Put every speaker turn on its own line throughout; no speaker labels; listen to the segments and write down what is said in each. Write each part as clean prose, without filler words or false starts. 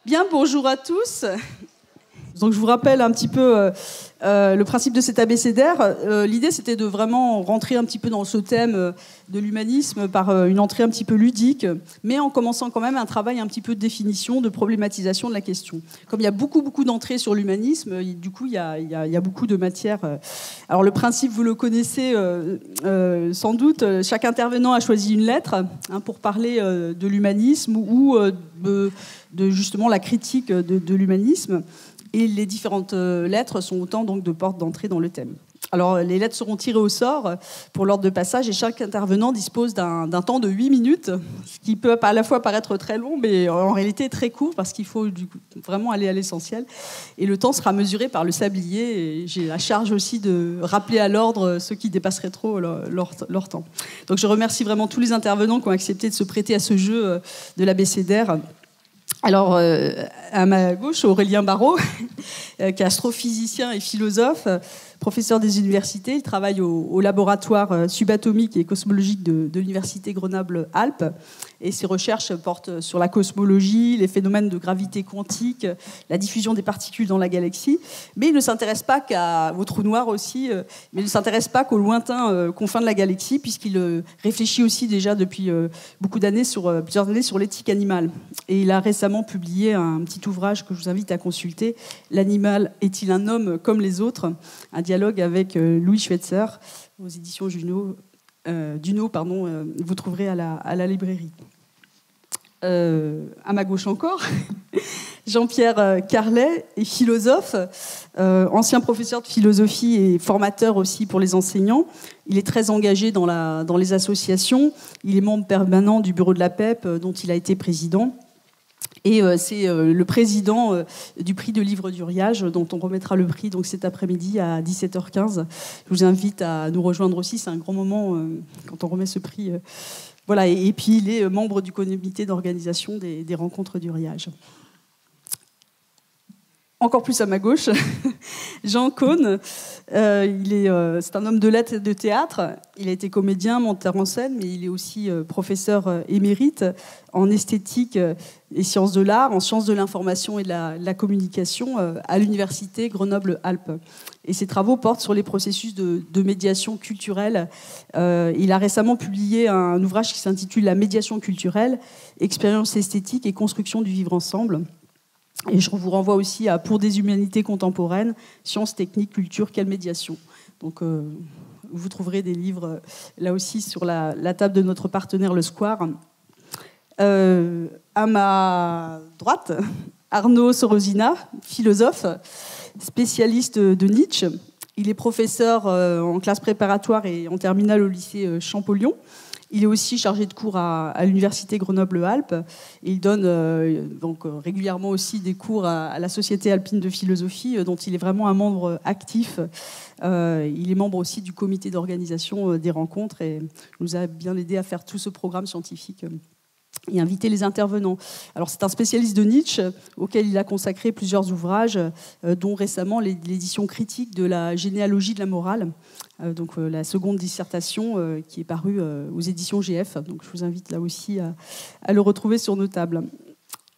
Bien, bonjour à tous. Donc, je vous rappelle un petit peu le principe de cet abécédaire. L'idée, c'était de vraiment rentrer un petit peu dans ce thème de l'humanisme par une entrée un petit peu ludique, mais en commençant quand même un travail un petit peu de définition, de problématisation de la question. Comme il y a beaucoup d'entrées sur l'humanisme, du coup, il y a beaucoup de matière. Alors, le principe, vous le connaissez sans doute. Chaque intervenant a choisi une lettre pour parler de l'humanisme ou de justement la critique de l'humanisme. Et les différentes lettres sont autant donc de portes d'entrée dans le thème. Alors, les lettres seront tirées au sort pour l'ordre de passage et chaque intervenant dispose d'un temps de 8 minutes, ce qui peut à la fois paraître très long, mais en réalité très court parce qu'il faut vraiment aller à l'essentiel. Et le temps sera mesuré par le sablier et j'ai la charge aussi de rappeler à l'ordre ceux qui dépasseraient trop leur temps. Donc, je remercie vraiment tous les intervenants qui ont accepté de se prêter à ce jeu de l'abécédaire. Alors, à ma gauche, Aurélien Barraud, qui est astrophysicien et philosophe, professeur des universités. Il travaille au laboratoire subatomique et cosmologique de l'université Grenoble-Alpes. Et ses recherches portent sur la cosmologie, les phénomènes de gravité quantique, la diffusion des particules dans la galaxie. Mais il ne s'intéresse pas aux trous noirs aussi, mais il ne s'intéresse pas qu'aux lointains confins de la galaxie, puisqu'il réfléchit aussi déjà depuis plusieurs années sur l'éthique animale. Et il a récemment publié un petit ouvrage que je vous invite à consulter, « L'animal est-il un homme comme les autres ?» Un dialogue avec Louis Schweitzer aux éditions Duno, vous trouverez à la librairie. À ma gauche encore, Jean-Pierre Carlet est philosophe, ancien professeur de philosophie et formateur aussi pour les enseignants. Il est très engagé dans les associations. Il est membre permanent du bureau de la PEP, dont il a été président. Et c'est le président du prix de livre d'Uriage, dont on remettra le prix donc, cet après-midi à 17h15. Je vous invite à nous rejoindre aussi. C'est un grand moment quand on remet ce prix. Voilà. Et puis, il est membre du comité d'organisation des rencontres d'Uriage. Encore plus à ma gauche, Jean Caunes. C'est un homme de lettres et de théâtre. Il a été comédien, monteur en scène, mais il est aussi professeur émérite en esthétique et sciences de l'art, en sciences de l'information et de la communication à l'université Grenoble-Alpes. Et ses travaux portent sur les processus de médiation culturelle. Il a récemment publié un ouvrage qui s'intitule « La médiation culturelle, expérience esthétique et construction du vivre ensemble ». Et je vous renvoie aussi à Pour des humanités contemporaines, sciences, techniques, culture, quelle médiation. Donc, vous trouverez des livres, là aussi, sur la table de notre partenaire, le Square. À ma droite, Arnaud Sorosina, philosophe, spécialiste de Nietzsche. Il est professeur en classe préparatoire et en terminale au lycée Champollion. Il est aussi chargé de cours à l'université Grenoble-Alpes. Il donne régulièrement aussi des cours à la Société alpine de philosophie, dont il est vraiment un membre actif. Il est membre aussi du comité d'organisation des rencontres et nous a bien aidé à faire tout ce programme scientifique et inviter les intervenants. Alors, c'est un spécialiste de Nietzsche auquel il a consacré plusieurs ouvrages, dont récemment l'édition critique de la généalogie de la morale, donc la seconde dissertation qui est parue aux éditions GF. Donc, je vous invite là aussi à le retrouver sur nos tables.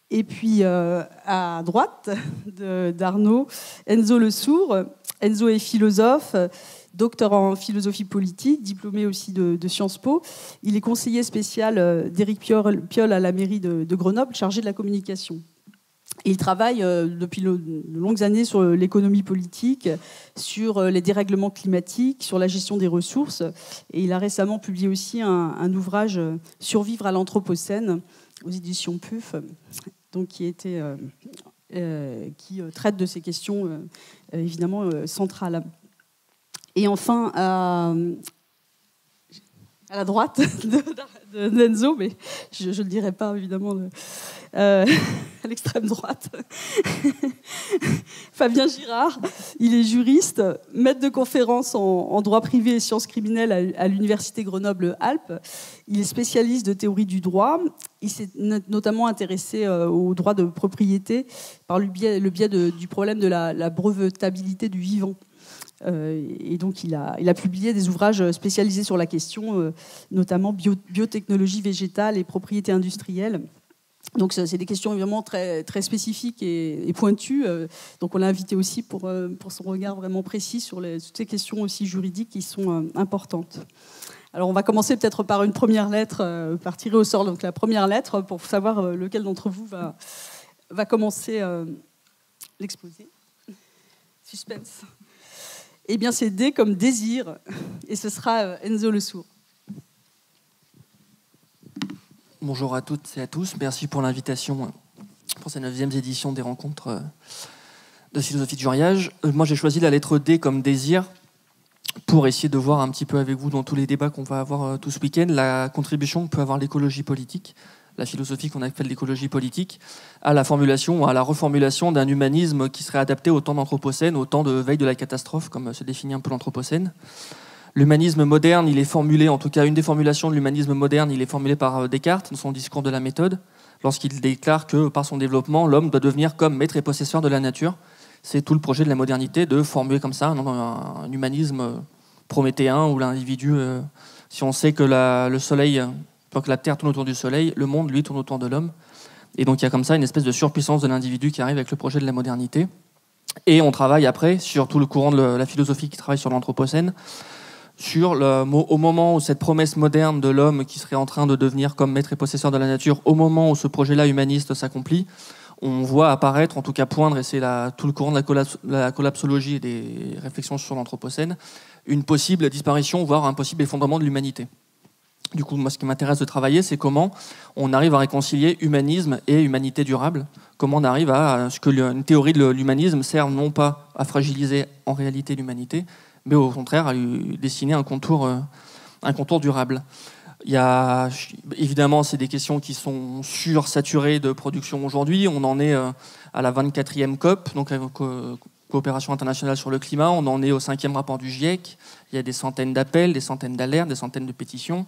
Et puis, à droite d'Arnaud, Enzo Le Sourd. Enzo est philosophe, docteur en philosophie politique, diplômé aussi de Sciences Po. Il est conseiller spécial d'Éric Piolle à la mairie de Grenoble, chargé de la communication. Et il travaille depuis de longues années sur l'économie politique, sur les dérèglements climatiques, sur la gestion des ressources. Et il a récemment publié aussi un ouvrage « Survivre à l'Anthropocène » aux éditions PUF, donc qui traite de ces questions évidemment centrales. Et enfin, à la droite de Enzo, mais je ne le dirai pas évidemment, à l'extrême droite, Fabien Girard. Il est juriste, maître de conférences en droit privé et sciences criminelles à l'université Grenoble-Alpes. Il est spécialiste de théorie du droit. Il s'est notamment intéressé au droit de propriété par le biais du problème de la brevetabilité du vivant. Et donc, il a publié des ouvrages spécialisés sur la question, notamment biotechnologie végétale et propriété industrielle. Donc c'est des questions évidemment très, très spécifiques et pointues. Donc on l'a invité aussi pour son regard vraiment précis sur toutes ces questions aussi juridiques qui sont importantes. Alors on va commencer peut-être par une première lettre, par tirer au sort donc la première lettre pour savoir lequel d'entre vous va commencer l'exposé. Suspense. Eh bien c'est D comme désir et ce sera Enzo Le Sourd.
Bonjour à toutes et à tous, merci pour l'invitation pour cette 9e édition des rencontres de philosophie du mariage. Moi j'ai choisi la lettre D comme désir pour essayer de voir un petit peu avec vous dans tous les débats qu'on va avoir tout ce week-end la contribution que peut avoir l'écologie politique, la philosophie qu'on appelle l'écologie politique, à la formulation ou à la reformulation d'un humanisme qui serait adapté au temps d'Anthropocène, au temps de veille de la catastrophe, comme se définit un peu l'Anthropocène. L'humanisme moderne, il est formulé, en tout cas une des formulations de l'humanisme moderne, il est formulé par Descartes dans son discours de la méthode, lorsqu'il déclare que par son développement, l'homme doit devenir comme maître et possesseur de la nature. C'est tout le projet de la modernité de formuler comme ça un humanisme prométhéen où l'individu, si on sait que le soleil, que la Terre tourne autour du soleil, le monde, lui, tourne autour de l'homme. Et donc il y a comme ça une espèce de surpuissance de l'individu qui arrive avec le projet de la modernité. Et on travaille après sur tout le courant de la philosophie qui travaille sur l'Anthropocène, au moment où cette promesse moderne de l'homme qui serait en train de devenir comme maître et possesseur de la nature, au moment où ce projet-là humaniste s'accomplit, on voit apparaître, en tout cas poindre, et c'est tout le courant de la collapsologie et des réflexions sur l'Anthropocène, une possible disparition, voire un possible effondrement de l'humanité. Du coup, moi, ce qui m'intéresse de travailler, c'est comment on arrive à réconcilier humanisme et humanité durable, comment on arrive à ce que une théorie de l'humanisme serve non pas à fragiliser en réalité l'humanité, mais au contraire à lui dessiner un contour durable. Il y a, évidemment, c'est des questions qui sont sursaturées de production aujourd'hui. On en est à la 24e COP, donc Coopération internationale sur le climat. On en est au 5e rapport du GIEC. Il y a des centaines d'appels, des centaines d'alertes, des centaines de pétitions.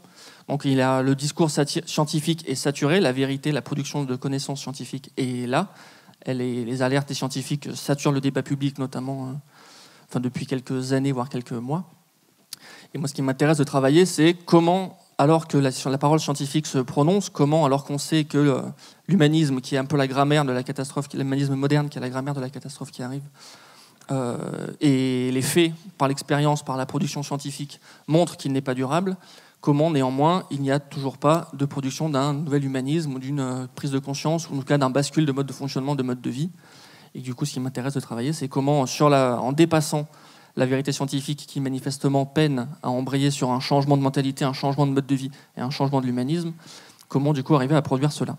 Donc le discours scientifique est saturé, la vérité, la production de connaissances scientifiques est là. Les alertes des scientifiques saturent le débat public, notamment depuis quelques années, voire quelques mois. Et moi, ce qui m'intéresse de travailler, c'est comment, alors que la parole scientifique se prononce, comment, alors qu'on sait que l'humanisme, qui est un peu la grammaire de la catastrophe, l'humanisme moderne, qui est la grammaire de la catastrophe qui arrive, et les faits, par l'expérience, par la production scientifique, montrent qu'il n'est pas durable, comment, néanmoins, il n'y a toujours pas de production d'un nouvel humanisme ou d'une prise de conscience, ou en tout cas d'un bascule de mode de fonctionnement, de mode de vie. Et du coup, ce qui m'intéresse de travailler, c'est comment, en dépassant la vérité scientifique qui manifestement peine à embrayer sur un changement de mentalité, un changement de mode de vie et un changement de l'humanisme, comment du coup arriver à produire cela.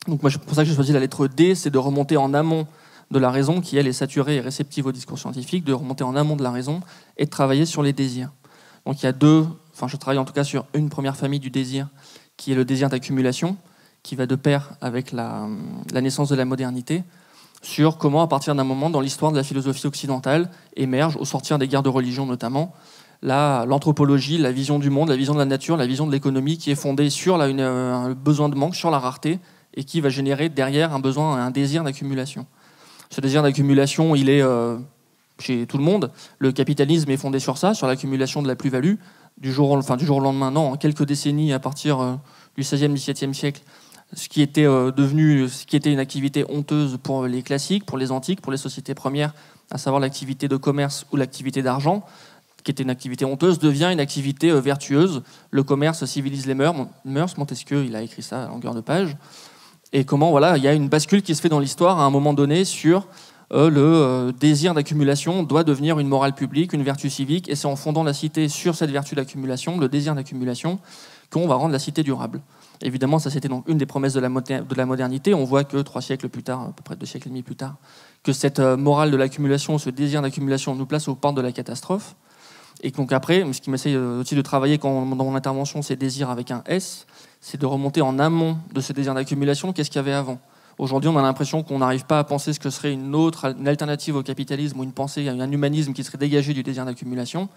Donc moi, c'est pour ça que j'ai choisi la lettre D, c'est de remonter en amont de la raison, qui elle est saturée et réceptive au discours scientifique, de remonter en amont de la raison et de travailler sur les désirs. Donc il y a je travaille en tout cas sur une première famille du désir, qui est le désir d'accumulation, qui va de pair avec la naissance de la modernité, sur comment, à partir d'un moment dans l'histoire de la philosophie occidentale, émerge, au sortir des guerres de religion notamment, l'anthropologie, la vision du monde, la vision de la nature, la vision de l'économie, qui est fondée sur un besoin de manque, sur la rareté, et qui va générer derrière un désir d'accumulation. Ce désir d'accumulation, il est chez tout le monde. Le capitalisme est fondé sur ça, sur l'accumulation de la plus-value. Du jour au lendemain, non, en quelques décennies, à partir du XVIe, XVIIe siècle, ce qui était une activité honteuse pour les classiques, pour les antiques, pour les sociétés premières, à savoir l'activité de commerce ou l'activité d'argent, qui était une activité honteuse, devient une activité vertueuse. Le commerce civilise les mœurs. Montesquieu, il a écrit ça à longueur de page. Et comment, il y a une bascule qui se fait dans l'histoire à un moment donné sur le désir d'accumulation doit devenir une morale publique, une vertu civique, et c'est en fondant la cité sur cette vertu d'accumulation, le désir d'accumulation, qu'on va rendre la cité durable. Évidemment, ça c'était donc une des promesses de la modernité. On voit que 3 siècles plus tard, à peu près 2 siècles et demi plus tard, que cette morale de l'accumulation, ce désir d'accumulation nous place aux portes de la catastrophe. Et donc après, ce qui m'essaye aussi de travailler dans mon intervention, c'est désir avec un S, c'est de remonter en amont de ce désir d'accumulation, qu'est-ce qu'il y avait avant. Aujourd'hui, on a l'impression qu'on n'arrive pas à penser ce que serait une alternative au capitalisme ou une pensée, un humanisme qui serait dégagé du désir d'accumulation.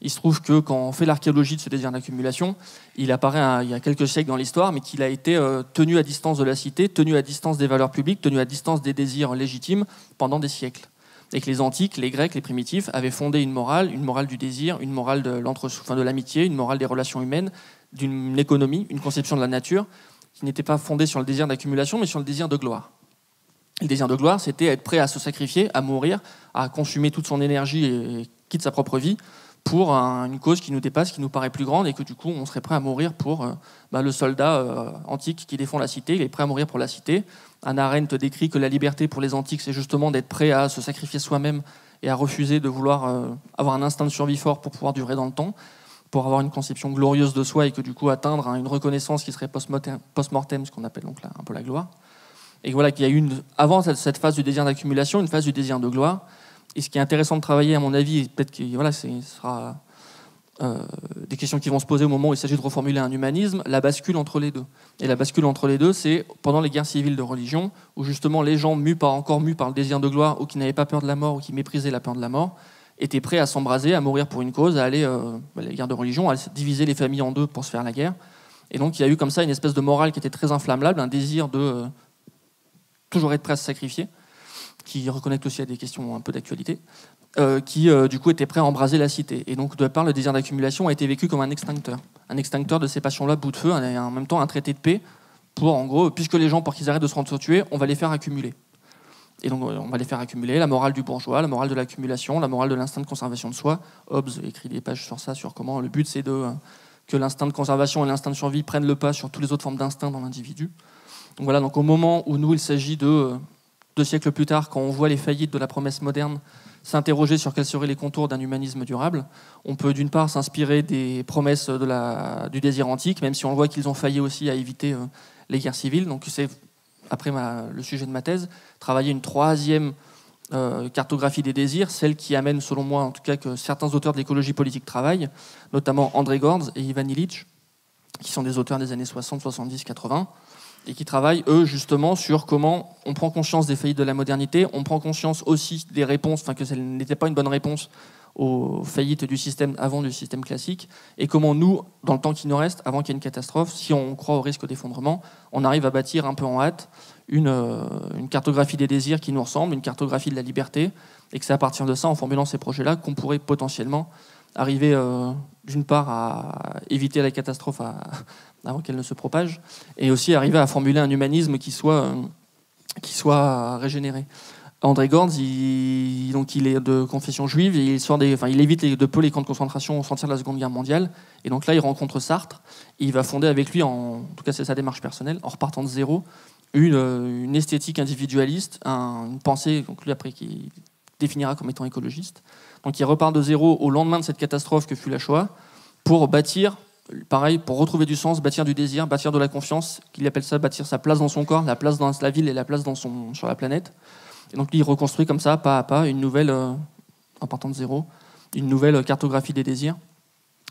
Il se trouve que quand on fait l'archéologie de ce désir d'accumulation, il apparaît il y a quelques siècles dans l'histoire, mais qu'il a été tenu à distance de la cité, tenu à distance des valeurs publiques, tenu à distance des désirs légitimes pendant des siècles. Et que les antiques, les Grecs, les primitifs avaient fondé une morale du désir, une morale de l'amitié, une morale des relations humaines, d'une économie, une conception de la nature qui n'était pas fondé sur le désir d'accumulation, mais sur le désir de gloire. Le désir de gloire, c'était être prêt à se sacrifier, à mourir, à consumer toute son énergie et quitte sa propre vie pour une cause qui nous dépasse, qui nous paraît plus grande, et que du coup, on serait prêt à mourir pour le soldat antique qui défend la cité. Il est prêt à mourir pour la cité. Hannah Arendt décrit que la liberté pour les antiques, c'est justement d'être prêt à se sacrifier soi-même et à refuser de vouloir avoir un instinct de survie fort pour pouvoir durer dans le temps, pour avoir une conception glorieuse de soi et que du coup atteindre une reconnaissance qui serait post-mortem, ce qu'on appelle donc un peu la gloire. Et voilà qu'il y a eu avant cette phase du désir d'accumulation, une phase du désir de gloire. Et ce qui est intéressant de travailler, à mon avis, et peut-être que ce sera des questions qui vont se poser au moment où il s'agit de reformuler un humanisme, la bascule entre les deux. Et la bascule entre les deux, c'est pendant les guerres civiles de religion, où justement les gens encore mus par le désir de gloire, ou qui n'avaient pas peur de la mort, ou qui méprisaient la peur de la mort, étaient prêts à s'embraser, à mourir pour une cause, à aller, les guerres de religion, à diviser les familles en deux pour se faire la guerre. Et donc il y a eu comme ça une espèce de morale qui était très inflammable, un désir de toujours être prêt à se sacrifier, qui reconnecte aussi à des questions un peu d'actualité, qui du coup était prêt à embraser la cité. Et donc de part, le désir d'accumulation a été vécu comme un extincteur de ces passions-là, bout de feu, et en même temps un traité de paix pour, en gros, puisque les gens, pour qu'ils arrêtent de se tuer, on va les faire accumuler. Et donc on va les faire accumuler, la morale du bourgeois, la morale de l'accumulation, la morale de l'instinct de conservation de soi. Hobbes écrit des pages sur ça, sur comment le but c'est que l'instinct de conservation et l'instinct de survie prennent le pas sur toutes les autres formes d'instinct dans l'individu. Donc voilà, donc au moment où nous, il s'agit de 2 siècles plus tard, quand on voit les faillites de la promesse moderne s'interroger sur quels seraient les contours d'un humanisme durable, on peut d'une part s'inspirer des promesses du désir antique, même si on voit qu'ils ont failli aussi à éviter les guerres civiles. Donc c'est, après le sujet de ma thèse, travailler une 3e cartographie des désirs, celle qui amène, selon moi en tout cas, que certains auteurs de l'écologie politique travaillent, notamment André Gorz et Ivan Illich, qui sont des auteurs des années 60, 70, 80, et qui travaillent, eux, justement, sur comment on prend conscience des faillites de la modernité, on prend conscience aussi des réponses, enfin que ça n'était pas une bonne réponse aux faillites du système avant du système classique, et comment nous, dans le temps qui nous reste, avant qu'il y ait une catastrophe, si on croit au risque d'effondrement, on arrive à bâtir un peu en hâte une cartographie des désirs qui nous ressemble, une cartographie de la liberté, et que c'est à partir de ça, en formulant ces projets-là, qu'on pourrait potentiellement arriver, d'une part, à éviter la catastrophe avant qu'elle ne se propage, et aussi arriver à formuler un humanisme qui soit régénéré. André Gorz, il est de confession juive, et il évite de peu les camps de concentration au sortir de la Seconde Guerre mondiale, et donc là il rencontre Sartre, et il va fonder avec lui, en tout cas c'est sa démarche personnelle, en repartant de zéro, une esthétique individualiste, une pensée, donc lui après qui définira comme étant écologiste. Donc il repart de zéro au lendemain de cette catastrophe que fut la Shoah, pour bâtir, pareil, pour retrouver du sens, bâtir du désir, bâtir de la confiance, qu'il appelle ça, bâtir sa place dans son corps, la place dans la ville et la place sur la planète. Et donc il reconstruit comme ça, pas à pas, une nouvelle, en partant de zéro, une nouvelle cartographie des désirs,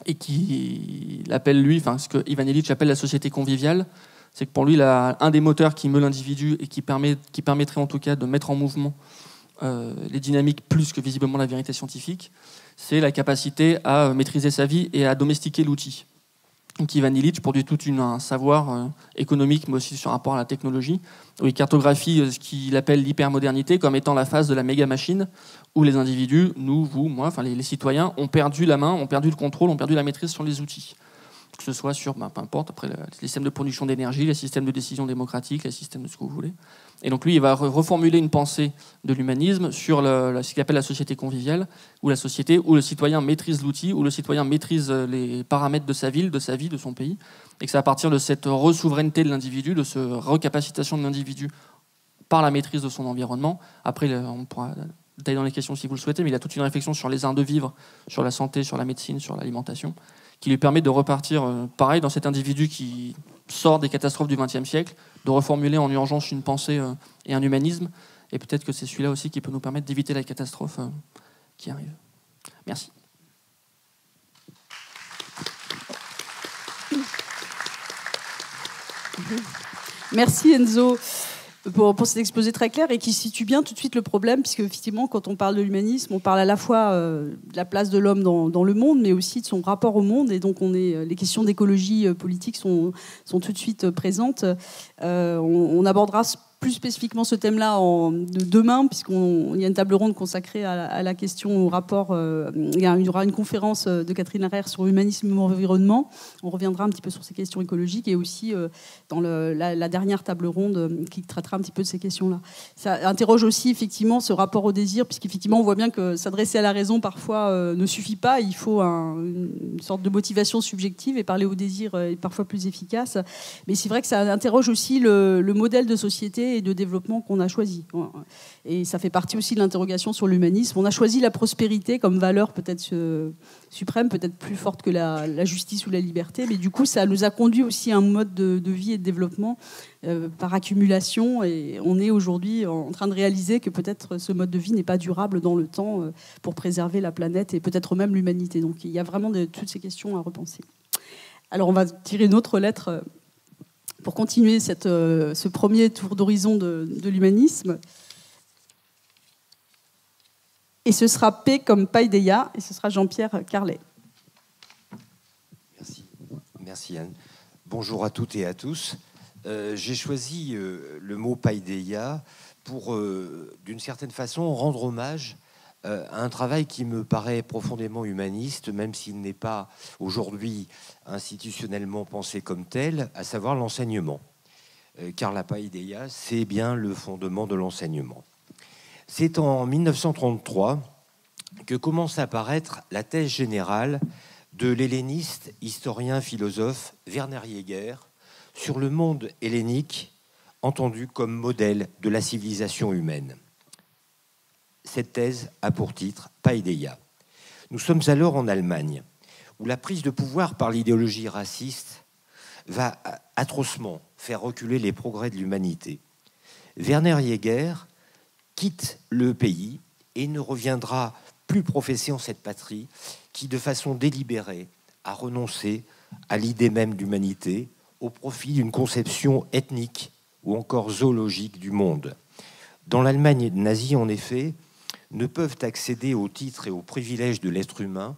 et qui l'appelle lui, ce que Ivan Illich appelle la société conviviale. C'est que pour lui, un des moteurs qui meut l'individu et qui permettrait en tout cas de mettre en mouvement les dynamiques plus que visiblement la vérité scientifique, c'est la capacité à maîtriser sa vie et à domestiquer l'outil. Donc Ivan Illich produit tout un savoir économique, mais aussi sur rapport à la technologie, où il cartographie ce qu'il appelle l'hypermodernité comme étant la phase de la méga-machine, où les individus, nous, vous, moi, les citoyens, ont perdu la main, ont perdu le contrôle, ont perdu la maîtrise sur les outils. Que ce soit sur, peu importe, après les systèmes de production d'énergie, les systèmes de décision démocratique, les systèmes de ce que vous voulez. Et donc lui, il va reformuler une pensée de l'humanisme sur ce qu'il appelle la société conviviale, où la société où le citoyen maîtrise l'outil, où le citoyen maîtrise les paramètres de sa ville, de sa vie, de son pays, et que c'est à partir de cette re-souveraineté de l'individu, de cette recapacitation de l'individu par la maîtrise de son environnement. Après, on pourra détailler dans les questions si vous le souhaitez, mais il y a toute une réflexion sur les arts de vivre, sur la santé, sur la médecine, sur l'alimentation, qui lui permet de repartir, pareil, dans cet individu qui sort des catastrophes du XXe siècle, de reformuler en urgence une pensée et un humanisme. Et peut-être que c'est celui-là aussi qui peut nous permettre d'éviter la catastrophe qui arrive. Merci.
Merci Enzo pour cet exposé très clair et qui situe bien tout de suite le problème, puisque effectivement, quand on parle de l'humanisme, on parle à la fois de la place de l'homme dans le monde, mais aussi de son rapport au monde. Et donc, les questions d'écologie politique sont tout de suite présentes. On abordera plus spécifiquement ce thème-là demain, puisqu'il y a une table ronde consacrée à la question, au rapport. Il y aura une conférence de Catherine Harrer sur l'humanisme et l'environnement. On reviendra un petit peu sur ces questions écologiques et aussi dans la dernière table ronde qui traitera un petit peu de ces questions-là. Ça interroge aussi effectivement ce rapport au désir, puisqu'effectivement on voit bien que s'adresser à la raison parfois ne suffit pas. Il faut une sorte de motivation subjective et parler au désir est parfois plus efficace. Mais c'est vrai que ça interroge aussi le modèle de société et de développement qu'on a choisi. Et ça fait partie aussi de l'interrogation sur l'humanisme. On a choisi la prospérité comme valeur peut-être suprême, peut-être plus forte que la justice ou la liberté, mais du coup ça nous a conduit aussi à un mode de vie et de développement par accumulation, et on est aujourd'hui en train de réaliser que peut-être ce mode de vie n'est pas durable dans le temps pour préserver la planète et peut-être même l'humanité. Donc il y a vraiment toutes ces questions à repenser. Alors on va tirer une autre lettre pour continuer ce premier tour d'horizon de l'humanisme. Et ce sera P comme Paideia, et ce sera Jean-Pierre Carlet.
Merci Anne. Bonjour à toutes et à tous. J'ai choisi le mot Paideia pour, d'une certaine façon, rendre hommage à un travail qui me paraît profondément humaniste, même s'il n'est pas aujourd'hui institutionnellement pensé comme tel, à savoir l'enseignement. Car la Paideia, c'est bien le fondement de l'enseignement. C'est en 1933 que commence à apparaître la thèse générale de l'helléniste, historien, philosophe Werner Jaeger sur le monde hellénique entendu comme modèle de la civilisation humaine. Cette thèse a pour titre Paideia. Nous sommes alors en Allemagne, où la prise de pouvoir par l'idéologie raciste va atrocement faire reculer les progrès de l'humanité. Werner Jaeger quitte le pays et ne reviendra plus professer en cette patrie qui, de façon délibérée, a renoncé à l'idée même d'humanité au profit d'une conception ethnique ou encore zoologique du monde. Dans l'Allemagne nazie, en effet, ne peuvent accéder aux titres et aux privilèges de l'être humain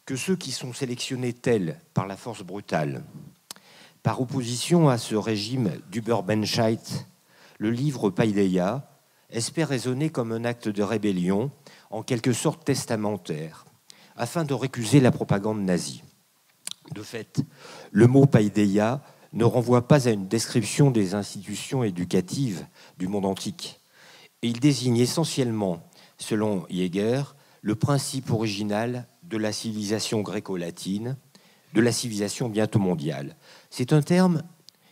que ceux qui sont sélectionnés tels par la force brutale. Par opposition à ce régime d'Übermenschheit, le livre Paideia espère résonner comme un acte de rébellion, en quelque sorte testamentaire, afin de récuser la propagande nazie. De fait, le mot Paideia ne renvoie pas à une description des institutions éducatives du monde antique. Et il désigne essentiellement, selon Jaeger, le principe original de la civilisation gréco-latine, de la civilisation bientôt mondiale. C'est un terme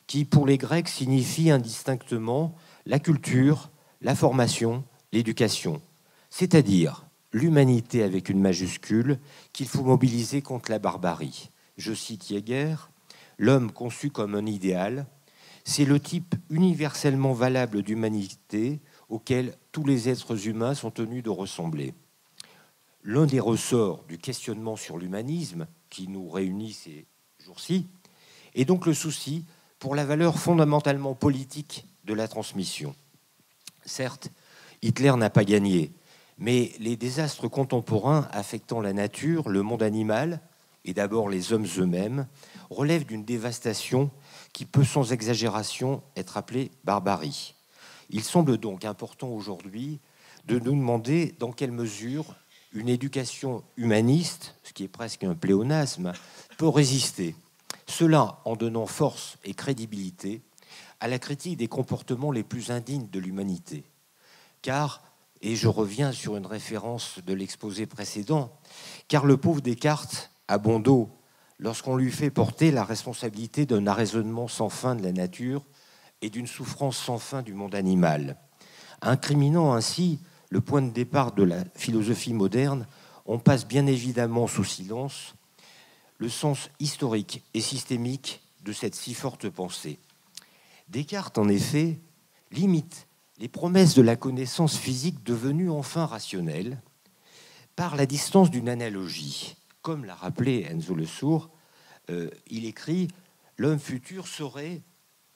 qui, pour les Grecs, signifie indistinctement la culture, la formation, l'éducation, c'est-à-dire l'humanité avec une majuscule qu'il faut mobiliser contre la barbarie. Je cite Jaeger, « L'homme conçu comme un idéal, c'est le type universellement valable d'humanité auquel tous les êtres humains sont tenus de ressembler. » L'un des ressorts du questionnement sur l'humanisme qui nous réunit ces jours-ci est donc le souci pour la valeur fondamentalement politique de la transmission. Certes, Hitler n'a pas gagné, mais les désastres contemporains affectant la nature, le monde animal, et d'abord les hommes eux-mêmes, relèvent d'une dévastation qui peut sans exagération être appelée barbarie. Il semble donc important aujourd'hui de nous demander dans quelle mesure une éducation humaniste, ce qui est presque un pléonasme, peut résister. Cela en donnant force et crédibilité à la critique des comportements les plus indignes de l'humanité. Car, et je reviens sur une référence de l'exposé précédent, car le pauvre Descartes a bon dos lorsqu'on lui fait porter la responsabilité d'un arraisonnement sans fin de la nature et d'une souffrance sans fin du monde animal. Incriminant ainsi le point de départ de la philosophie moderne, on passe bien évidemment sous silence le sens historique et systémique de cette si forte pensée. Descartes, en effet, limite les promesses de la connaissance physique devenue enfin rationnelle par la distance d'une analogie. Comme l'a rappelé Enzo Le Sourd, il écrit « L'homme futur serait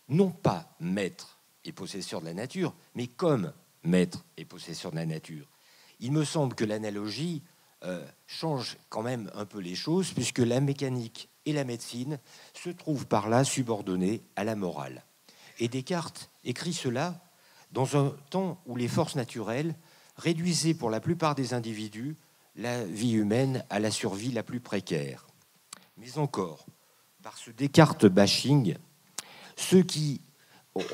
non pas maître et possesseur de la nature, mais comme maître et possesseur de la nature. » Il me semble que l'analogie change quand même un peu les choses, puisque la mécanique et la médecine se trouvent par là subordonnées à la morale. Et Descartes écrit cela dans un temps où les forces naturelles réduisaient pour la plupart des individus la vie humaine à la survie la plus précaire. Mais encore, par ce Descartes bashing, ceux qui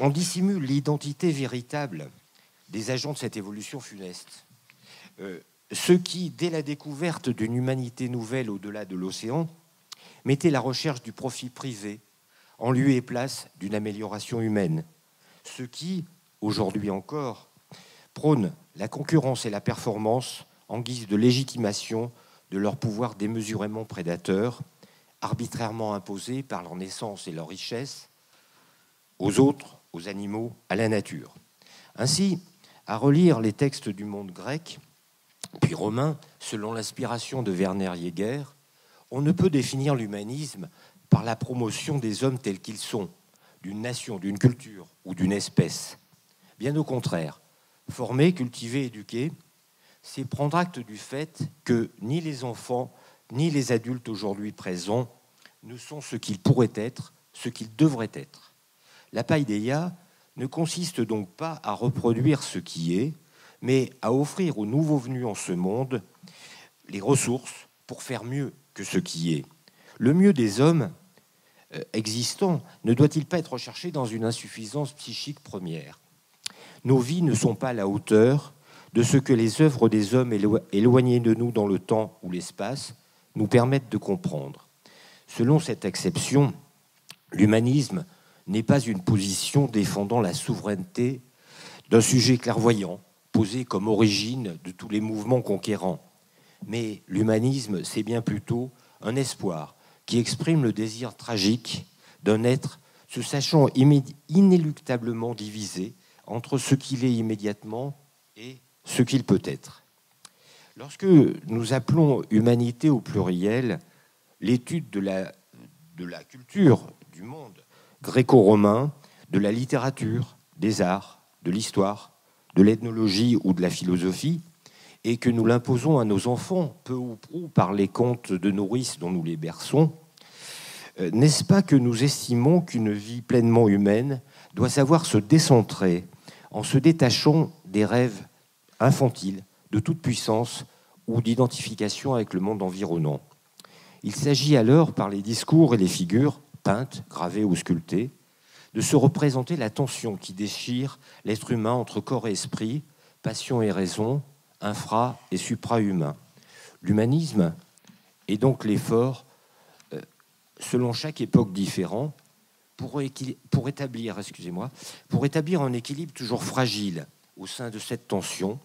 en dissimulent l'identité véritable des agents de cette évolution funeste, ceux qui, dès la découverte d'une humanité nouvelle au-delà de l'océan, mettaient la recherche du profit privé en lieu et place d'une amélioration humaine, ceux qui, aujourd'hui encore, prônent la concurrence et la performance en guise de légitimation de leur pouvoir démesurément prédateur, arbitrairement imposé par leur naissance et leur richesse aux autres, aux animaux, à la nature. Ainsi, à relire les textes du monde grec, puis romain, selon l'inspiration de Werner Jaeger, on ne peut définir l'humanisme par la promotion des hommes tels qu'ils sont, d'une nation, d'une culture ou d'une espèce. Bien au contraire, former, cultiver, éduquer, c'est prendre acte du fait que ni les enfants, ni les adultes aujourd'hui présents ne sont ce qu'ils pourraient être, ce qu'ils devraient être. La paideia ne consiste donc pas à reproduire ce qui est, mais à offrir aux nouveaux venus en ce monde les ressources pour faire mieux que ce qui est. Le mieux des hommes existants ne doit-il pas être recherché dans une insuffisance psychique première ? Nos vies ne sont pas à la hauteur de ce que les œuvres des hommes éloignés de nous dans le temps ou l'espace nous permettent de comprendre. Selon cette acception, l'humanisme n'est pas une position défendant la souveraineté d'un sujet clairvoyant, posé comme origine de tous les mouvements conquérants. Mais l'humanisme, c'est bien plutôt un espoir qui exprime le désir tragique d'un être se sachant inéluctablement divisé entre ce qu'il est immédiatement et ce qu'il peut être. Lorsque nous appelons humanité au pluriel, l'étude de la culture du monde gréco-romain, de la littérature, des arts, de l'histoire, de l'ethnologie ou de la philosophie, et que nous l'imposons à nos enfants, peu ou prou par les contes de nourrices dont nous les berçons, n'est-ce pas que nous estimons qu'une vie pleinement humaine doit savoir se décentrer en se détachant des rêves infantiles de toute puissance ou d'identification avec le monde environnant. Il s'agit alors, par les discours et les figures, peintes, gravées ou sculptées, de se représenter la tension qui déchire l'être humain entre corps et esprit, passion et raison, infra- et supra-humain. L'humanisme est donc l'effort, selon chaque époque différente, pour établir un équilibre toujours fragile au sein de cette tension,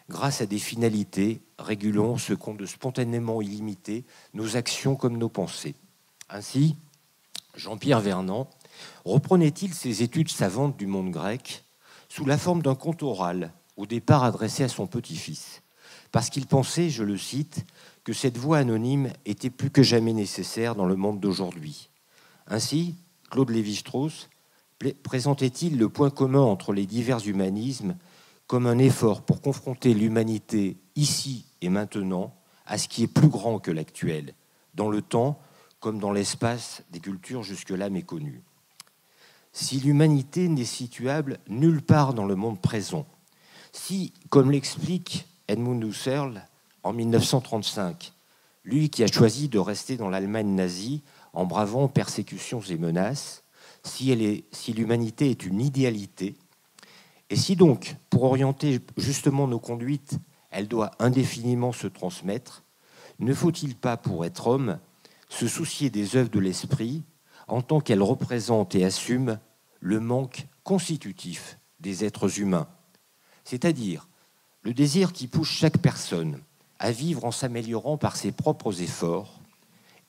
grâce à des finalités régulant ce qu'ont de spontanément illimité nos actions comme nos pensées. Ainsi, Jean-Pierre Vernant reprenait-il ses études savantes du monde grec sous la forme d'un conte oral, au départ adressé à son petit-fils, parce qu'il pensait, je le cite, que cette voix anonyme était plus que jamais nécessaire dans le monde d'aujourd'hui. Ainsi, Claude Lévi-Strauss présentait-il le point commun entre les divers humanismes comme un effort pour confronter l'humanité ici et maintenant à ce qui est plus grand que l'actuel, dans le temps comme dans l'espace des cultures jusque-là méconnues. Si l'humanité n'est situable nulle part dans le monde présent, si, comme l'explique Edmund Husserl en 1935, lui qui a choisi de rester dans l'Allemagne nazie en bravant persécutions et menaces, si l'humanité est une idéalité, et si donc, pour orienter justement nos conduites, elle doit indéfiniment se transmettre, ne faut-il pas, pour être homme, se soucier des œuvres de l'esprit en tant qu'elles représentent et assument le manque constitutif des êtres humains, c'est-à-dire le désir qui pousse chaque personne à vivre en s'améliorant par ses propres efforts,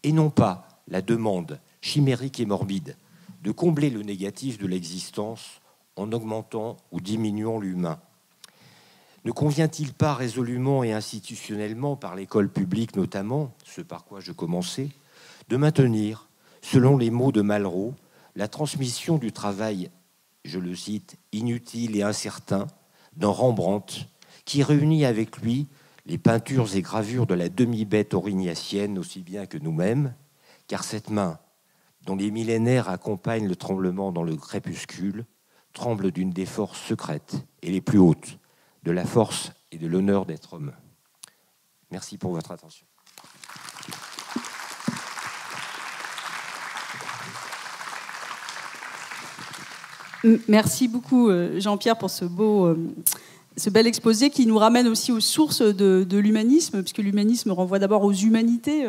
et non pas la demande chimérique et morbide de combler le négatif de l'existence en augmentant ou diminuant l'humain. Ne convient-il pas résolument et institutionnellement, par l'école publique notamment, ce par quoi je commençais, de maintenir, selon les mots de Malraux, la transmission du travail, je le cite, inutile et incertain, d'un Rembrandt, qui réunit avec lui les peintures et gravures de la demi-bête aurignacienne aussi bien que nous-mêmes, car cette main, dont les millénaires accompagnent le tremblement dans le crépuscule, tremble d'une des forces secrètes et les plus hautes, de la force et de l'honneur d'être homme. Merci pour votre attention.
Merci beaucoup Jean-Pierre pour ce bel exposé qui nous ramène aussi aux sources de l'humanisme, puisque l'humanisme renvoie d'abord aux humanités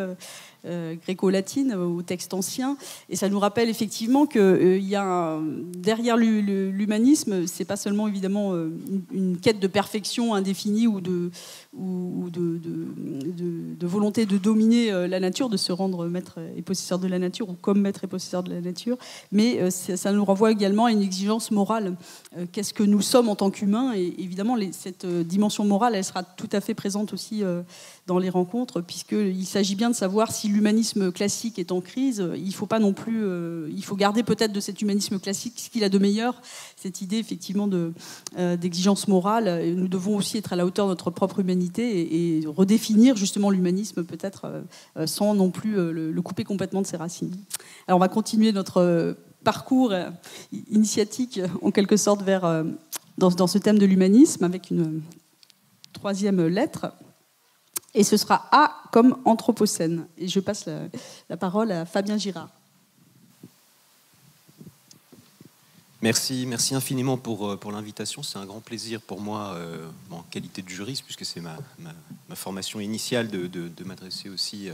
gréco-latines, aux textes anciens, et ça nous rappelle effectivement qu'il y a derrière l'humanisme, c'est pas seulement évidemment une quête de perfection indéfinie ou de volonté de dominer la nature, de se rendre maître et possesseur de la nature ou comme maître et possesseur de la nature, mais ça nous renvoie également à une exigence morale. Qu'est-ce que nous sommes en tant qu'humains? Et évidemment, cette dimension morale, elle sera tout à fait présente aussi dans les rencontres, puisqu'il s'agit bien de savoir si l'humanisme classique est en crise. Il faut pas non plus, il faut garder peut-être de cet humanisme classique ce qu'il a de meilleur, cette idée effectivement d'exigence morale. Nous devons aussi être à la hauteur de notre propre humanité et redéfinir justement l'humanisme peut-être sans non plus le couper complètement de ses racines. Alors on va continuer notre parcours initiatique en quelque sorte vers dans ce thème de l'humanisme avec une troisième lettre. Et ce sera A comme Anthropocène. Et je passe la parole à Fabien Girard.
Merci infiniment pour l'invitation. C'est un grand plaisir pour moi, en qualité de juriste, puisque c'est ma formation initiale, de m'adresser aussi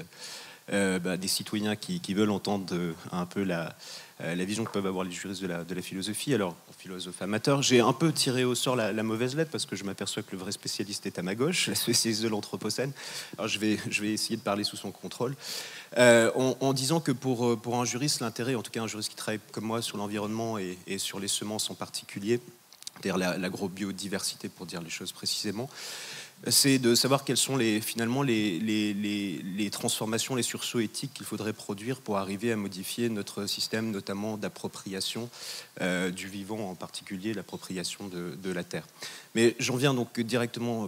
à des citoyens qui veulent entendre un peu la vision que peuvent avoir les juristes de la philosophie. Alors, philosophe amateur, j'ai un peu tiré au sort la mauvaise lettre parce que je m'aperçois que le vrai spécialiste est à ma gauche, la spécialiste de l'Anthropocène. Alors, je vais essayer de parler sous son contrôle. En disant que pour un juriste, l'intérêt, en tout cas un juriste qui travaille comme moi sur l'environnement et sur les semences en particulier, c'est-à-dire l'agrobiodiversité pour dire les choses précisément, c'est de savoir quelles sont finalement les transformations, les sursauts éthiques qu'il faudrait produire pour arriver à modifier notre système, notamment d'appropriation du vivant, en particulier l'appropriation de la terre. Mais j'en viens donc plus directement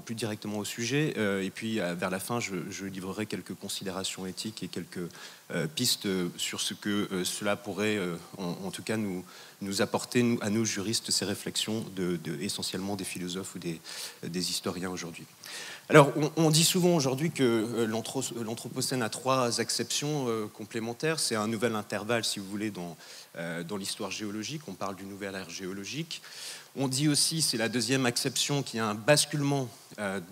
au sujet, et puis vers la fin, je livrerai quelques considérations éthiques et quelques pistes sur ce que cela pourrait, en tout cas, nous apporter, à nous juristes, ces réflexions essentiellement des philosophes ou des historiens aujourd'hui. Alors, on dit souvent aujourd'hui que l'Anthropocène a trois acceptions complémentaires. C'est un nouvel intervalle, si vous voulez, dans l'histoire géologique. On parle d'une nouvelle ère géologique. On dit aussi, c'est la deuxième acception, qu'il y a un basculement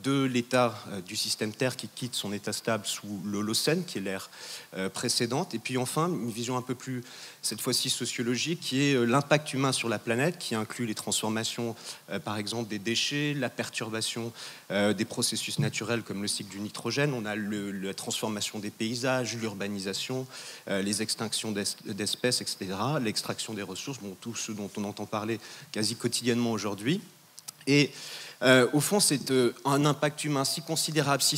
de l'état du système Terre qui quitte son état stable sous l'Holocène, qui est l'ère précédente. Et puis enfin, une vision un peu plus, cette fois-ci sociologique, qui est l'impact humain sur la planète, qui inclut les transformations, par exemple, des déchets, la perturbation des processus naturels comme le cycle du nitrogène. On a la transformation des paysages, l'urbanisation, les extinctions d'espèces, etc., l'extraction des ressources, tout ce dont on entend parler quasi quotidiennement aujourd'hui. Et au fond, c'est un impact humain si considérable, si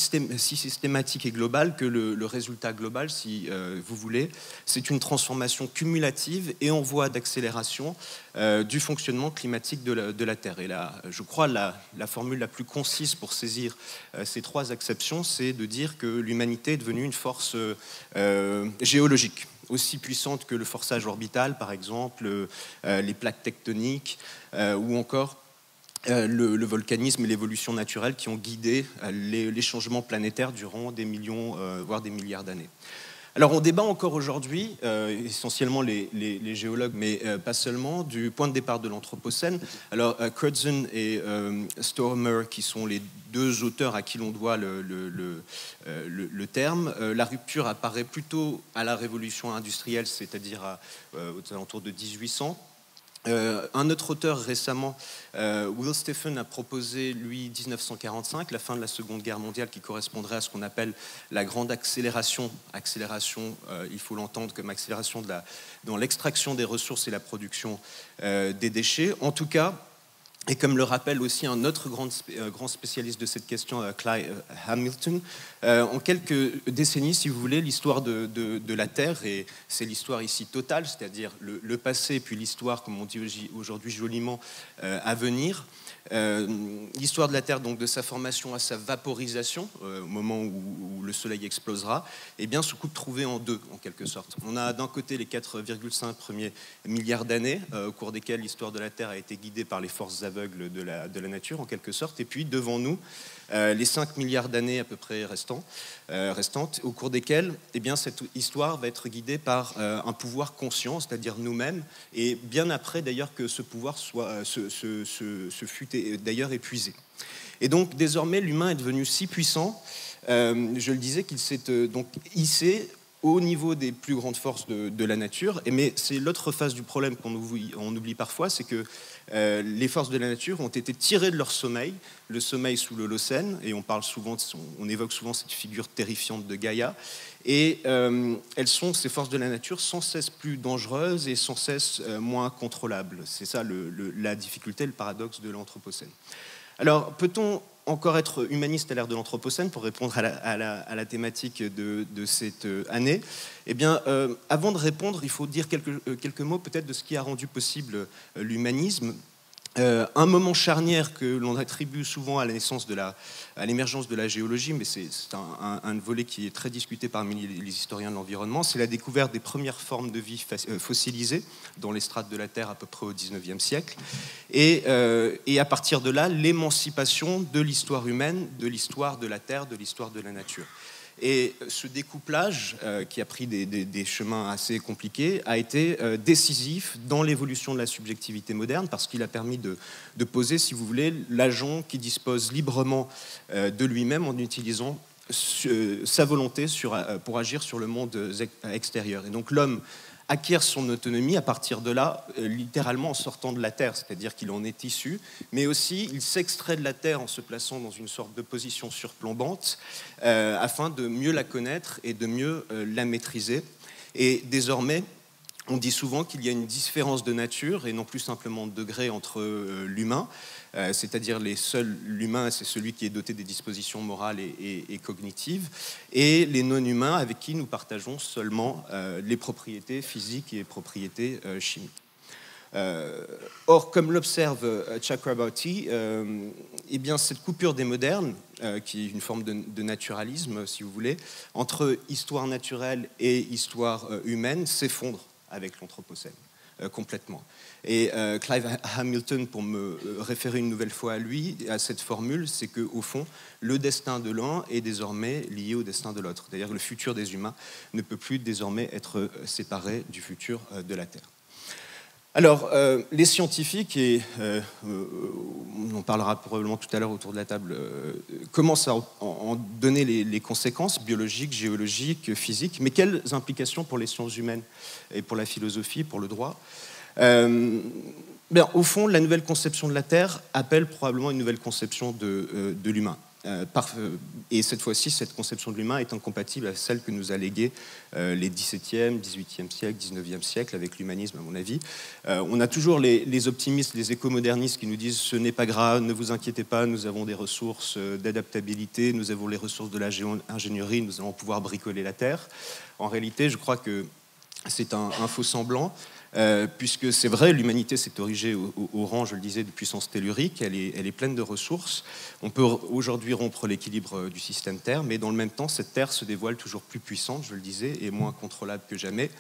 systématique et global que le résultat global, si vous voulez, c'est une transformation cumulative et en voie d'accélération du fonctionnement climatique de la Terre. Et là, je crois, la formule la plus concise pour saisir ces trois acceptions, c'est de dire que l'humanité est devenue une force géologique, aussi puissante que le forçage orbital, par exemple, les plaques tectoniques, ou encore le volcanisme et l'évolution naturelle qui ont guidé les changements planétaires durant des millions, voire des milliards d'années. Alors on débat encore aujourd'hui, essentiellement les géologues, mais pas seulement, du point de départ de l'Anthropocène. Alors Crutzen et Stormer, qui sont les deux auteurs à qui l'on doit le terme, la rupture apparaît plutôt à la révolution industrielle, c'est-à-dire aux alentours de 1800. Un autre auteur récemment, Will Stephen, a proposé, lui, 1945, la fin de la Seconde Guerre mondiale, qui correspondrait à ce qu'on appelle la grande accélération. Accélération, il faut l'entendre comme accélération dans l'extraction des ressources et la production des déchets. En tout cas, et comme le rappelle aussi un autre grand spécialiste de cette question, Clive Hamilton, en quelques décennies, si vous voulez, l'histoire de la Terre, et c'est l'histoire ici totale, c'est-à-dire le passé, puis l'histoire, comme on dit aujourd'hui joliment, à venir, L'histoire de la Terre, donc de sa formation à sa vaporisation, au moment où le Soleil explosera, eh bien, se coupe trouvée en deux, en quelque sorte. On a d'un côté les 4,5 premiers milliards d'années, au cours desquelles l'histoire de la Terre a été guidée par les forces aveugles de la nature, en quelque sorte, et puis devant nous, les 5 milliards d'années à peu près restantes, au cours desquelles eh bien, cette histoire va être guidée par un pouvoir conscient, c'est-à-dire nous-mêmes, et bien après d'ailleurs que ce pouvoir se fût d'ailleurs épuisé. Et donc désormais l'humain est devenu si puissant, je le disais, qu'il s'est donc hissé au niveau des plus grandes forces de la nature. Mais c'est l'autre face du problème qu'on oublie parfois, c'est que les forces de la nature ont été tirées de leur sommeil, le sommeil sous l'Holocène, et on évoque souvent cette figure terrifiante de Gaïa, et elles sont, ces forces de la nature, sans cesse plus dangereuses et sans cesse moins contrôlables. C'est ça la difficulté, le paradoxe de l'Anthropocène. Alors, peut-on encore être humaniste à l'ère de l'Anthropocène pour répondre à la thématique de cette année? Eh bien, avant de répondre, il faut dire quelques mots peut-être de ce qui a rendu possible l'humanisme. Un moment charnière que l'on attribue souvent à la naissance à l'émergence de la géologie, mais c'est un volet qui est très discuté parmi les historiens de l'environnement, c'est la découverte des premières formes de vie fossilisées dans les strates de la Terre à peu près au XIXe siècle. Et à partir de là, l'émancipation de l'histoire humaine, de l'histoire de la Terre, de l'histoire de la nature. Et ce découplage, qui a pris des chemins assez compliqués, a été décisif dans l'évolution de la subjectivité moderne, parce qu'il a permis de poser, si vous voulez, l'agent qui dispose librement de lui-même en utilisant sa volonté pour agir sur le monde extérieur. Et donc l'homme acquiert son autonomie à partir de là, littéralement en sortant de la Terre, c'est-à-dire qu'il en est issu, mais aussi il s'extrait de la Terre en se plaçant dans une sorte de position surplombante afin de mieux la connaître et de mieux la maîtriser. Et désormais, on dit souvent qu'il y a une différence de nature et non plus simplement de degré entre l'humain, c'est-à-dire l'humain, c'est celui qui est doté des dispositions morales et cognitives, et les non-humains avec qui nous partageons seulement les propriétés physiques et les propriétés chimiques. Or, comme l'observe Chakrabarty, eh bien, cette coupure des modernes, qui est une forme de naturalisme, si vous voulez, entre histoire naturelle et histoire humaine, s'effondre avec l'Anthropocène, complètement. Et Clive Hamilton, pour me référer une nouvelle fois à lui, à cette formule, c'est qu'au fond, le destin de l'un est désormais lié au destin de l'autre. C'est-à-dire que le futur des humains ne peut plus désormais être séparé du futur de la Terre. Alors, les scientifiques, et on en parlera probablement tout à l'heure autour de la table, commencent à en donner les conséquences biologiques, géologiques, physiques, mais quelles implications pour les sciences humaines et pour la philosophie, pour le droit? Au fond, la nouvelle conception de la Terre appelle probablement une nouvelle conception de l'humain. Et cette fois-ci, cette conception de l'humain est incompatible avec celle que nous a léguée les XVIIe, XVIIIe siècle, XIXe siècle avec l'humanisme, à mon avis. On a toujours les optimistes, les écomodernistes qui nous disent « ce n'est pas grave, ne vous inquiétez pas, nous avons des ressources d'adaptabilité, nous avons les ressources de la géo-ingénierie, nous allons pouvoir bricoler la Terre ». En réalité, je crois que c'est un faux semblant. Puisque c'est vrai, l'humanité s'est érigée au rang, je le disais, de puissance tellurique, elle est pleine de ressources. On peut aujourd'hui rompre l'équilibre du système Terre, mais dans le même temps, cette Terre se dévoile toujours plus puissante, je le disais, et moins contrôlable que jamais.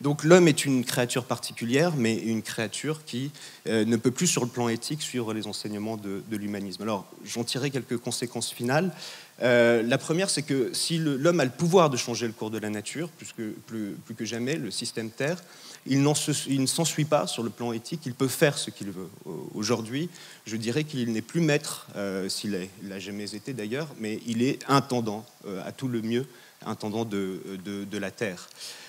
Donc l'homme est une créature particulière, mais une créature qui ne peut plus, sur le plan éthique, suivre les enseignements de l'humanisme. Alors, j'en tirerai quelques conséquences finales. La première, c'est que si l'homme a le pouvoir de changer le cours de la nature, plus que jamais, le système Terre, il ne s'ensuit pas sur le plan éthique, il peut faire ce qu'il veut. Aujourd'hui, je dirais qu'il n'est plus maître, s'il n'a jamais été d'ailleurs, mais il est intendant, à tout le mieux, intendant de la Terre.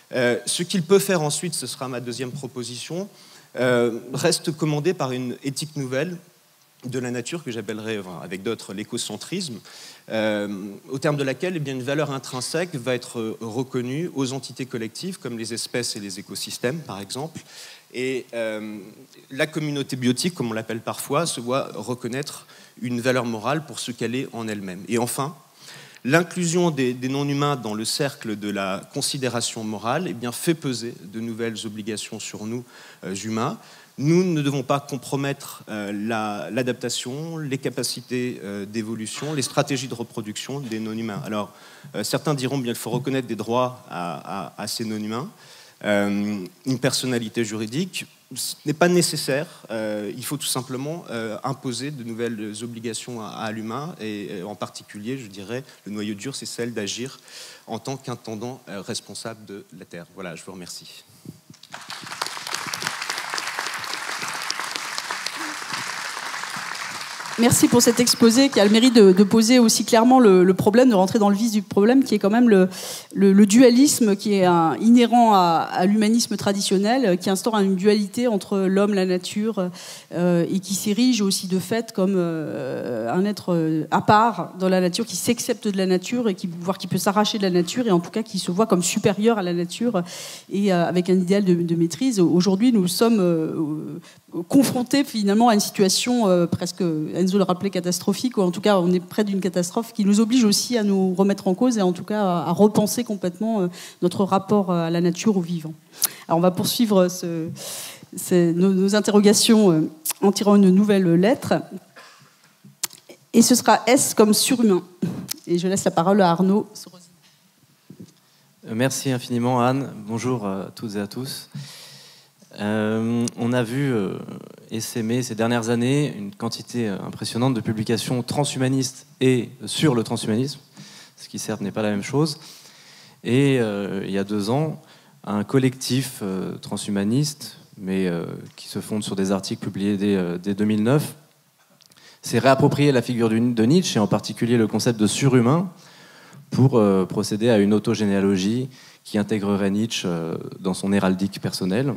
Ce qu'il peut faire ensuite, ce sera ma deuxième proposition, reste commandé par une éthique nouvelle de la nature que j'appellerais, avec d'autres, l'écocentrisme, au terme de laquelle eh bien, une valeur intrinsèque va être reconnue aux entités collectives, comme les espèces et les écosystèmes, par exemple. Et la communauté biotique, comme on l'appelle parfois, se voit reconnaître une valeur morale pour ce qu'elle est en elle-même. Et enfin, l'inclusion des non-humains dans le cercle de la considération morale eh bien, fait peser de nouvelles obligations sur nous, humains, Nous ne devons pas compromettre l'adaptation, les capacités d'évolution, les stratégies de reproduction des non-humains. Alors, certains diront bien qu'il faut reconnaître des droits à ces non-humains, une personnalité juridique. Ce n'est pas nécessaire. Il faut tout simplement imposer de nouvelles obligations à l'humain, et en particulier, je dirais, le noyau dur, c'est celle d'agir en tant qu'intendant responsable de la Terre. Voilà, je vous remercie.
Merci pour cet exposé qui a le mérite de poser aussi clairement le problème, de rentrer dans le vif du problème, qui est quand même le dualisme qui est inhérent à l'humanisme traditionnel, qui instaure une dualité entre l'homme, la nature, et qui s'érige aussi de fait comme un être à part dans la nature, qui s'accepte de la nature, et voire qui peut s'arracher de la nature, et en tout cas qui se voit comme supérieur à la nature, et avec un idéal de maîtrise. Aujourd'hui, nous sommes confrontés finalement à une situation presque, Enzo le rappelait, catastrophique, ou en tout cas on est près d'une catastrophe qui nous oblige aussi à nous remettre en cause et en tout cas à repenser complètement notre rapport à la nature, au vivant. Alors on va poursuivre nos interrogations en tirant une nouvelle lettre, et ce sera S comme surhumain. Et je laisse la parole à Arnaud.
Merci infiniment Anne, bonjour à toutes et à tous. On a vu essaimer ces dernières années une quantité impressionnante de publications transhumanistes et sur le transhumanisme, ce qui certes n'est pas la même chose. Et il y a 2 ans, un collectif transhumaniste, mais qui se fonde sur des articles publiés dès 2009, s'est réapproprié la figure de Nietzsche, et en particulier le concept de surhumain, pour procéder à une autogénéalogie qui intégrerait Nietzsche dans son héraldique personnelle.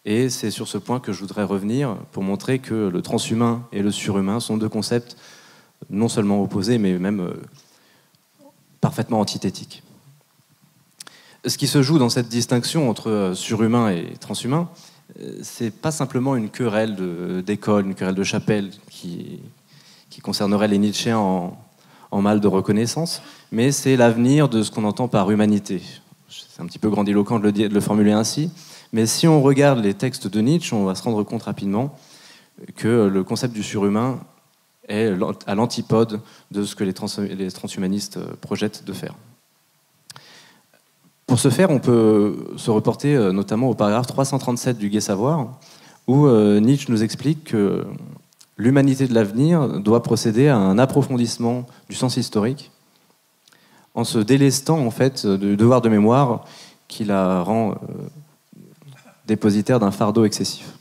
Et c'est sur ce point que je voudrais revenir pour montrer que le transhumain et le surhumain sont 2 concepts non seulement opposés, mais même parfaitement antithétiques. Ce qui se joue dans cette distinction entre surhumain et transhumain, c'est pas simplement une querelle d'école, une querelle de chapelle qui concernerait les Nietzschéens en mal de reconnaissance, mais c'est l'avenir de ce qu'on entend par humanité. C'est un petit peu grandiloquent de le formuler ainsi, mais si on regarde les textes de Nietzsche, on va se rendre compte rapidement que le concept du surhumain est à l'antipode de ce que les transhumanistes projettent de faire. Pour ce faire, on peut se reporter notamment au paragraphe 337 du Gai Savoir, où Nietzsche nous explique que l'humanité de l'avenir doit procéder à un approfondissement du sens historique, en se délestant en fait du devoir de mémoire qui la rend dépositaire d'un fardeau excessif.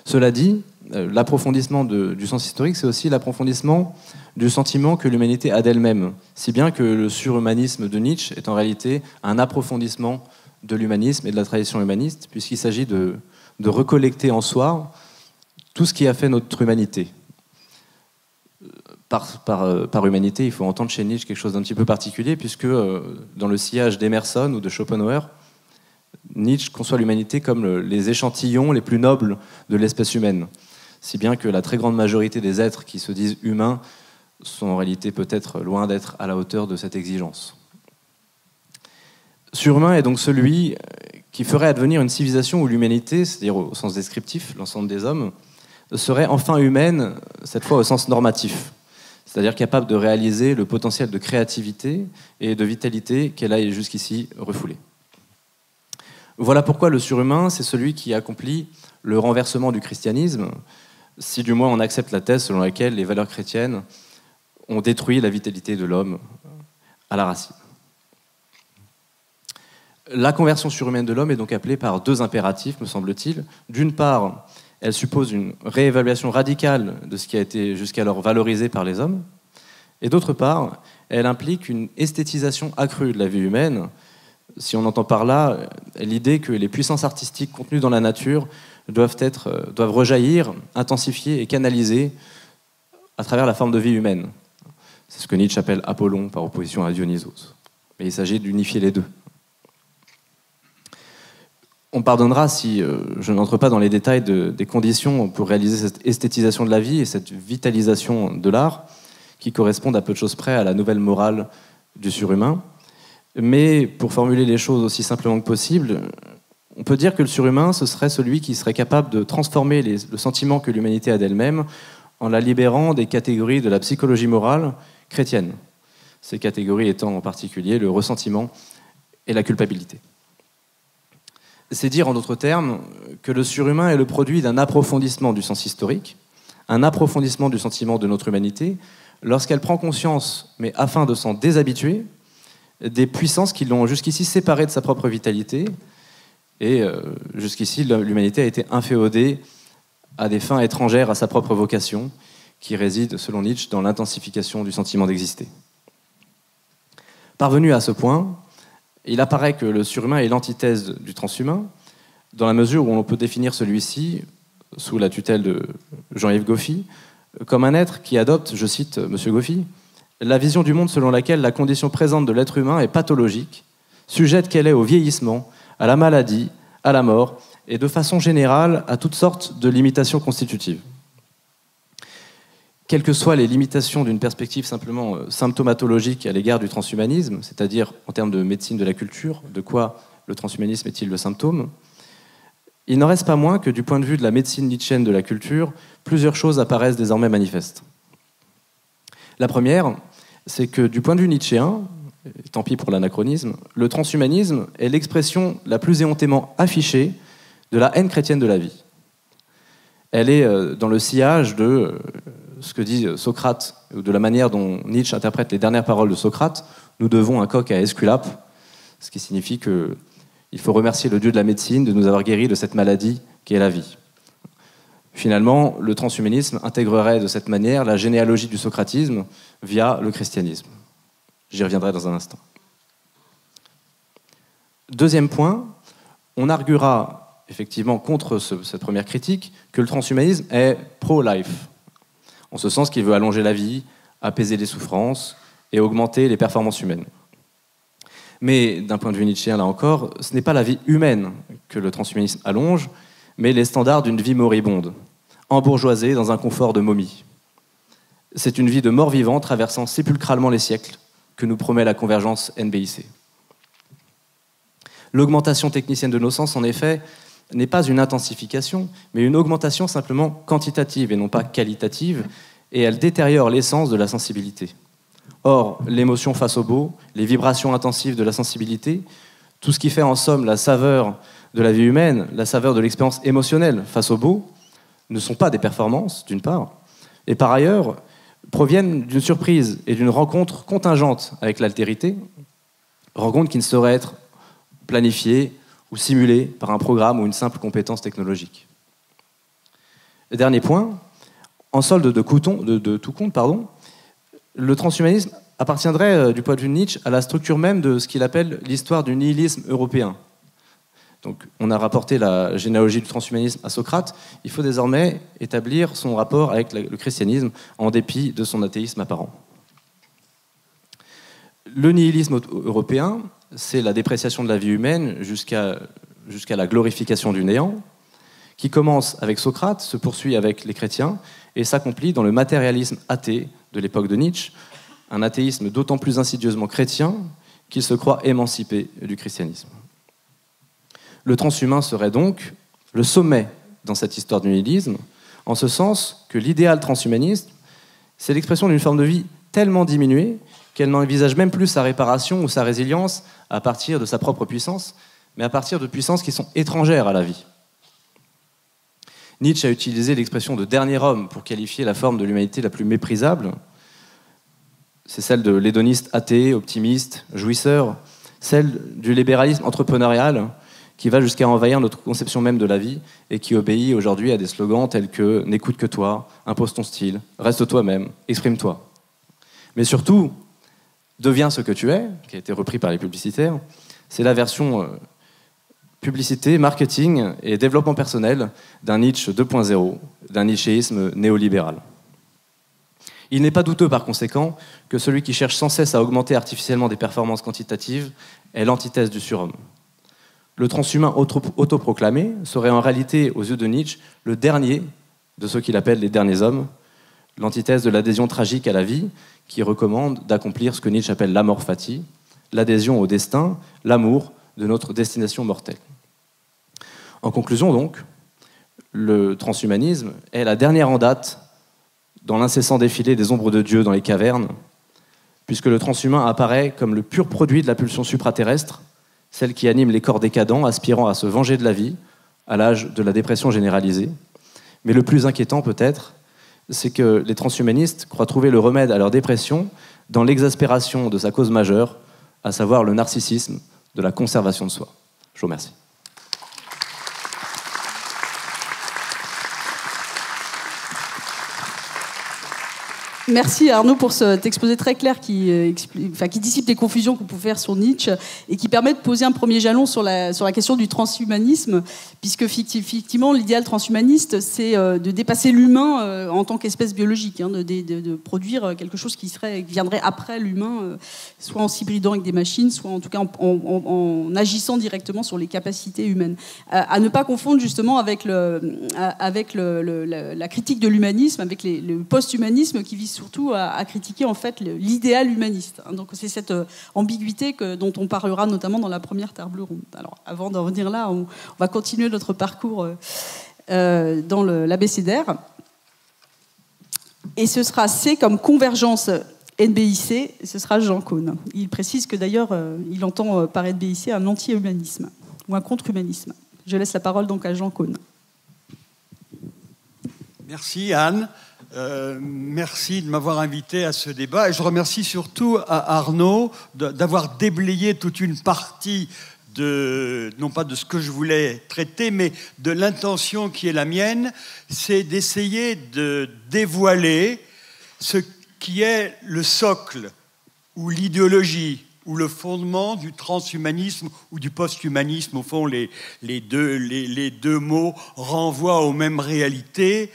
Cela dit, l'approfondissement du sens historique, c'est aussi l'approfondissement du sentiment que l'humanité a d'elle-même, si bien que le surhumanisme de Nietzsche est en réalité un approfondissement de l'humanisme et de la tradition humaniste, puisqu'il s'agit de recollecter en soi tout ce qui a fait notre humanité. Par humanité, il faut entendre chez Nietzsche quelque chose d'un petit peu particulier, puisque dans le sillage d'Emerson ou de Schopenhauer, Nietzsche conçoit l'humanité comme les échantillons les plus nobles de l'espèce humaine, si bien que la très grande majorité des êtres qui se disent humains sont en réalité peut-être loin d'être à la hauteur de cette exigence. Surhumain est donc celui qui ferait advenir une civilisation où l'humanité, c'est-à-dire au sens descriptif, l'ensemble des hommes, serait enfin humaine, cette fois au sens normatif, c'est-à-dire capable de réaliser le potentiel de créativité et de vitalité qu'elle a jusqu'ici refoulé. Voilà pourquoi le surhumain, c'est celui qui accomplit le renversement du christianisme, si du moins on accepte la thèse selon laquelle les valeurs chrétiennes ont détruit la vitalité de l'homme à la racine. La conversion surhumaine de l'homme est donc appelée par 2 impératifs, me semble-t-il. D'une part, elle suppose une réévaluation radicale de ce qui a été jusqu'alors valorisé par les hommes, et d'autre part, elle implique une esthétisation accrue de la vie humaine, si on entend par là l'idée que les puissances artistiques contenues dans la nature doivent rejaillir, intensifier et canaliser à travers la forme de vie humaine. C'est ce que Nietzsche appelle Apollon par opposition à Dionysos. Mais il s'agit d'unifier les 2. On pardonnera si je n'entre pas dans les détails des conditions pour réaliser cette esthétisation de la vie et cette vitalisation de l'art, qui correspondent à peu de choses près à la nouvelle morale du surhumain. Mais pour formuler les choses aussi simplement que possible, on peut dire que le surhumain, ce serait celui qui serait capable de transformer le sentiment que l'humanité a d'elle-même en la libérant des catégories de la psychologie morale chrétienne. Ces catégories étant en particulier le ressentiment et la culpabilité. C'est dire en d'autres termes que le surhumain est le produit d'un approfondissement du sens historique, un approfondissement du sentiment de notre humanité, lorsqu'elle prend conscience, mais afin de s'en déshabituer, des puissances qui l'ont jusqu'ici séparé de sa propre vitalité, et jusqu'ici l'humanité a été inféodée à des fins étrangères à sa propre vocation, qui réside, selon Nietzsche, dans l'intensification du sentiment d'exister. Parvenu à ce point, il apparaît que le surhumain est l'antithèse du transhumain, dans la mesure où on peut définir celui-ci, sous la tutelle de Jean-Yves Goffy, comme un être qui adopte, je cite M. Goffy, la vision du monde selon laquelle la condition présente de l'être humain est pathologique, sujette qu'elle est au vieillissement, à la maladie, à la mort, et de façon générale à toutes sortes de limitations constitutives. Quelles que soient les limitations d'une perspective simplement symptomatologique à l'égard du transhumanisme, c'est-à-dire en termes de médecine de la culture, de quoi le transhumanisme est-il le symptôme, il n'en reste pas moins que du point de vue de la médecine nietzschéenne de la culture, plusieurs choses apparaissent désormais manifestes. La première, c'est que du point de vue nietzschéen, et tant pis pour l'anachronisme, le transhumanisme est l'expression la plus éhontément affichée de la haine chrétienne de la vie. Elle est dans le sillage de ce que dit Socrate, ou de la manière dont Nietzsche interprète les dernières paroles de Socrate, « Nous devons un coq à Esculape », ce qui signifie qu'il faut remercier le Dieu de la médecine de nous avoir guéris de cette maladie qui est la vie. Finalement, le transhumanisme intégrerait de cette manière la généalogie du socratisme via le christianisme. J'y reviendrai dans un instant. Deuxième point, on arguera effectivement contre cette première critique que le transhumanisme est pro-life, en ce sens qu'il veut allonger la vie, apaiser les souffrances et augmenter les performances humaines. Mais d'un point de vue nietzschéen, là encore, ce n'est pas la vie humaine que le transhumanisme allonge, mais les standards d'une vie moribonde, embourgeoisée dans un confort de momie. C'est une vie de mort-vivant traversant sépulcralement les siècles que nous promet la convergence NBIC. L'augmentation technicienne de nos sens, en effet, n'est pas une intensification, mais une augmentation simplement quantitative et non pas qualitative, et elle détériore l'essence de la sensibilité. Or, l'émotion face au beau, les vibrations intensives de la sensibilité, tout ce qui fait en somme la saveur de la vie humaine, la saveur de l'expérience émotionnelle face au beau, ne sont pas des performances, d'une part, et par ailleurs, proviennent d'une surprise et d'une rencontre contingente avec l'altérité, rencontre qui ne saurait être planifiée ou simulée par un programme ou une simple compétence technologique. Dernier point, en solde de tout compte, le transhumanisme appartiendrait, du point de vue de Nietzsche, à la structure même de ce qu'il appelle l'histoire du nihilisme européen. Donc, on a rapporté la généalogie du transhumanisme à Socrate. Il faut désormais établir son rapport avec le christianisme, en dépit de son athéisme apparent. Le nihilisme européen, c'est la dépréciation de la vie humaine jusqu'à la glorification du néant, qui commence avec Socrate, se poursuit avec les chrétiens, et s'accomplit dans le matérialisme athée de l'époque de Nietzsche, un athéisme d'autant plus insidieusement chrétien qu'il se croit émancipé du christianisme. Le transhumain serait donc le sommet dans cette histoire du nihilisme, en ce sens que l'idéal transhumaniste, c'est l'expression d'une forme de vie tellement diminuée qu'elle n'envisage même plus sa réparation ou sa résilience à partir de sa propre puissance, mais à partir de puissances qui sont étrangères à la vie. Nietzsche a utilisé l'expression de dernier homme pour qualifier la forme de l'humanité la plus méprisable. C'est celle de l'hédoniste athée, optimiste, jouisseur, celle du libéralisme entrepreneurial qui va jusqu'à envahir notre conception même de la vie et qui obéit aujourd'hui à des slogans tels que « n'écoute que toi »,« impose ton style »,« reste toi-même »,« exprime-toi ». Mais surtout, « deviens ce que tu es », qui a été repris par les publicitaires, c'est la version publicité, marketing et développement personnel d'un Nietzsche 2.0, d'un nietzschéisme néolibéral. Il n'est pas douteux par conséquent que celui qui cherche sans cesse à augmenter artificiellement des performances quantitatives est l'antithèse du surhomme. Le transhumain autoproclamé serait en réalité, aux yeux de Nietzsche, le dernier de ceux qu'il appelle les derniers hommes, l'antithèse de l'adhésion tragique à la vie qui recommande d'accomplir ce que Nietzsche appelle l'amor fati, l'adhésion au destin, l'amour de notre destination mortelle. En conclusion donc, le transhumanisme est la dernière en date dans l'incessant défilé des ombres de Dieu dans les cavernes, puisque le transhumain apparaît comme le pur produit de la pulsion supraterrestre, celle qui anime les corps décadents aspirant à se venger de la vie, à l'âge de la dépression généralisée. Mais le plus inquiétant peut-être, c'est que les transhumanistes croient trouver le remède à leur dépression dans l'exaspération de sa cause majeure, à savoir le narcissisme de la conservation de soi. Je vous remercie.
Merci Arnaud pour cet exposé très clair qui dissipe les confusions qu'on peut faire sur Nietzsche et qui permet de poser un premier jalon sur la question du transhumanisme, puisque effectivement l'idéal transhumaniste c'est de dépasser l'humain en tant qu'espèce biologique, de produire quelque chose qui viendrait après l'humain, soit en s'hybridant avec des machines, soit en tout cas en agissant directement sur les capacités humaines. À ne pas confondre justement avec la critique de l'humanisme, avec le post-humanisme qui vise surtout à critiquer en fait l'idéal humaniste. Donc c'est cette ambiguïté dont on parlera notamment dans la première table ronde. Alors avant d'en venir là, on va continuer notre parcours dans l'abécédaire. Et ce sera C comme convergence NBIC, et ce sera Jean Caunes. Il précise que d'ailleurs il entend par NBIC un anti-humanisme ou un contre-humanisme. Je laisse la parole donc à Jean Caunes.
Merci Anne. Merci de m'avoir invité à ce débat et je remercie surtout à Arnaud d'avoir déblayé toute une partie non pas de ce que je voulais traiter, mais de l'intention qui est la mienne, c'est d'essayer de dévoiler ce qui est le socle ou l'idéologie ou le fondement du transhumanisme ou du post-humanisme. Au fond, les deux mots renvoient aux mêmes réalités.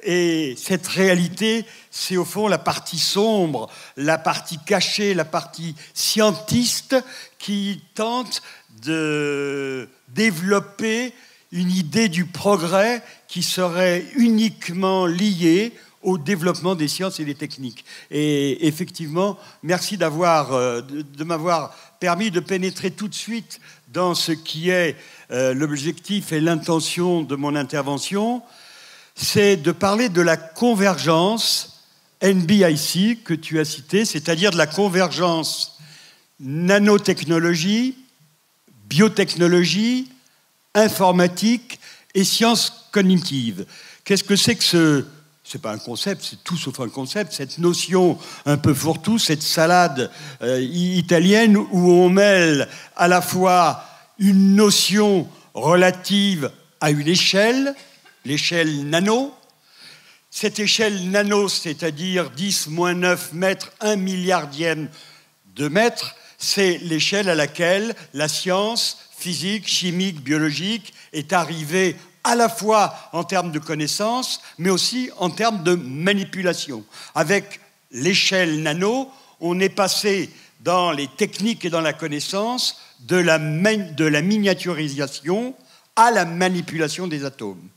Et cette réalité, c'est au fond la partie sombre, la partie cachée, la partie scientiste qui tente de développer une idée du progrès qui serait uniquement liée au développement des sciences et des techniques. Et effectivement, merci de m'avoir permis de pénétrer tout de suite dans ce qui est l'objectif et l'intention de mon intervention. C'est de parler de la convergence NBIC que tu as citée, c'est-à-dire de la convergence nanotechnologie, biotechnologie, informatique et sciences cognitives. Qu'est-ce que c'est que c'est pas un concept, c'est tout sauf un concept, cette notion un peu fourre-tout, cette salade italienne où on mêle à la fois une notion relative à une échelle, l'échelle nano. Cette échelle nano, c'est-à-dire 10-9 mètres, 1 milliardième de mètre, c'est l'échelle à laquelle la science physique, chimique, biologique est arrivée à la fois en termes de connaissances, mais aussi en termes de manipulation. Avec l'échelle nano, on est passé dans les techniques et dans la connaissance de la miniaturisation à la manipulation des atomes.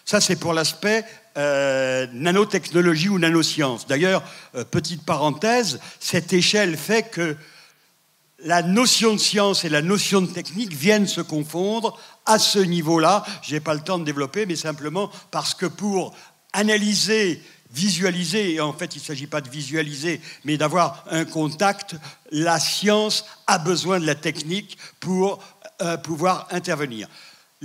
Ça, c'est pour l'aspect nanotechnologie ou nanoscience. D'ailleurs, petite parenthèse, cette échelle fait que la notion de science et la notion de technique viennent se confondre à ce niveau-là. Je n'ai pas le temps de développer, mais simplement parce que pour analyser, visualiser, et en fait il ne s'agit pas de visualiser, mais d'avoir un contact, la science a besoin de la technique pour pouvoir intervenir.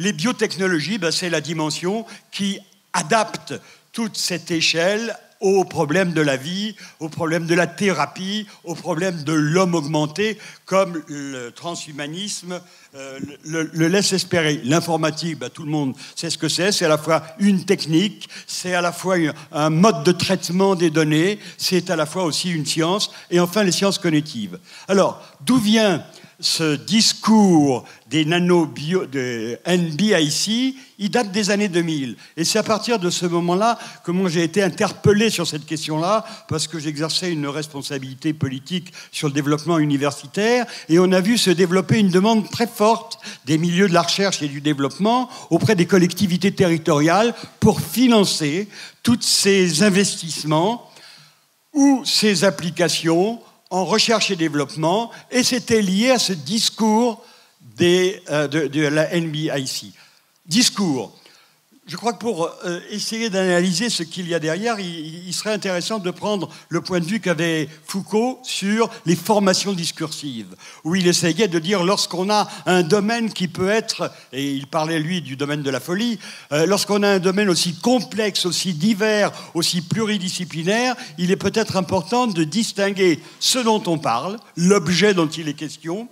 Les biotechnologies, c'est la dimension qui adapte toute cette échelle aux problèmes de la vie, aux problèmes de la thérapie, aux problèmes de l'homme augmenté, comme le transhumanisme le laisse espérer. L'informatique, tout le monde sait ce que c'est à la fois une technique, c'est à la fois un mode de traitement des données, c'est à la fois aussi une science, et enfin les sciences cognitives. Alors, d'où vient ce discours des nanobio de NBIC? Il date des années 2000. Et c'est à partir de ce moment-là que moi j'ai été interpellé sur cette question-là, parce que j'exerçais une responsabilité politique sur le développement universitaire, et on a vu se développer une demande très forte des milieux de la recherche et du développement auprès des collectivités territoriales pour financer tous ces investissements ou ces applications en recherche et développement, et c'était lié à ce discours de la NBIC. Discours. Je crois que pour essayer d'analyser ce qu'il y a derrière, il serait intéressant de prendre le point de vue qu'avait Foucault sur les formations discursives, où il essayait de dire lorsqu'on a un domaine qui peut être, et il parlait lui du domaine de la folie, lorsqu'on a un domaine aussi complexe, aussi divers, aussi pluridisciplinaire, il est peut-être important de distinguer ce dont on parle, l'objet dont il est question,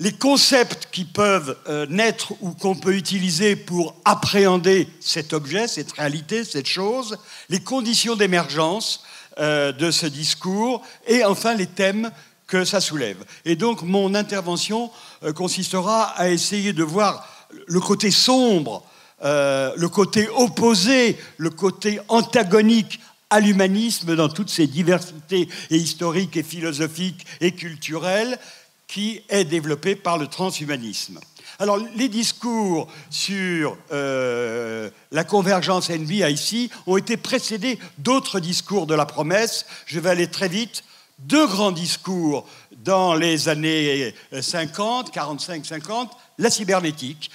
les concepts qui peuvent naître ou qu'on peut utiliser pour appréhender cet objet, cette réalité, cette chose, les conditions d'émergence de ce discours et enfin les thèmes que ça soulève. Et donc mon intervention consistera à essayer de voir le côté sombre, le côté opposé, le côté antagonique à l'humanisme dans toutes ses diversités et historiques et philosophiques et culturelles, qui est développé par le transhumanisme. Alors, les discours sur la convergence NBIC ont été précédés d'autres discours de la promesse. Je vais aller très vite. 2 grands discours dans les années 50, 45-50, la cybernétique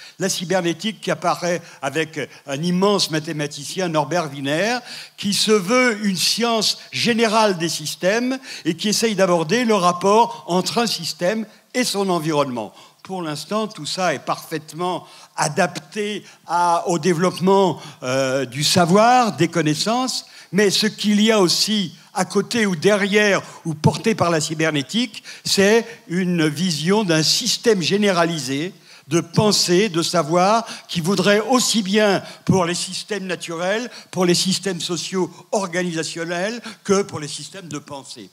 qui apparaît avec un immense mathématicien, Norbert Wiener, qui se veut une science générale des systèmes et qui essaye d'aborder le rapport entre un système et son environnement. Pour l'instant, tout ça est parfaitement adapté au développement du savoir, des connaissances, mais ce qu'il y a aussi à côté ou derrière ou porté par la cybernétique, c'est une vision d'un système généralisé de pensée, de savoir, qui voudrait aussi bien pour les systèmes naturels, pour les systèmes sociaux organisationnels, que pour les systèmes de pensée.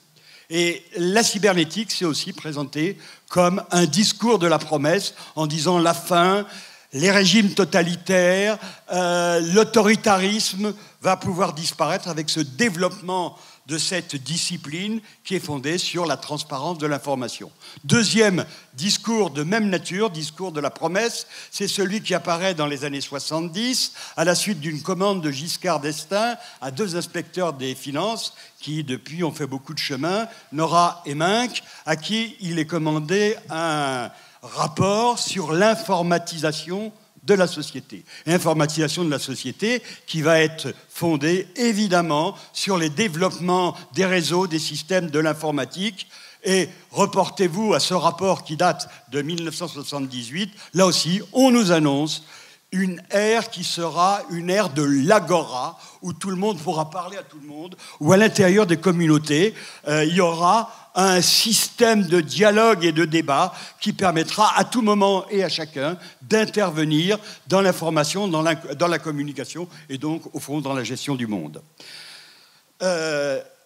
Et la cybernétique s'est aussi présentée comme un discours de la promesse en disant la fin, les régimes totalitaires, l'autoritarisme va pouvoir disparaître avec ce développement de cette discipline qui est fondée sur la transparence de l'information. Deuxième discours de même nature, discours de la promesse, c'est celui qui apparaît dans les années 70 à la suite d'une commande de Giscard d'Estaing à 2 inspecteurs des finances qui, depuis, ont fait beaucoup de chemin, Nora et Mink, à qui il est commandé un rapport sur l'informatisation de la société. Informatisation de la société qui va être fondée évidemment sur les développements des réseaux, des systèmes de l'informatique. Et reportez-vous à ce rapport qui date de 1978. Là aussi, on nous annonce une ère qui sera une ère de l'agora, où tout le monde pourra parler à tout le monde, où à l'intérieur des communautés, il y aura un système de dialogue et de débat qui permettra à tout moment et à chacun d'intervenir dans l'information, dans la communication et donc, au fond, dans la gestion du monde.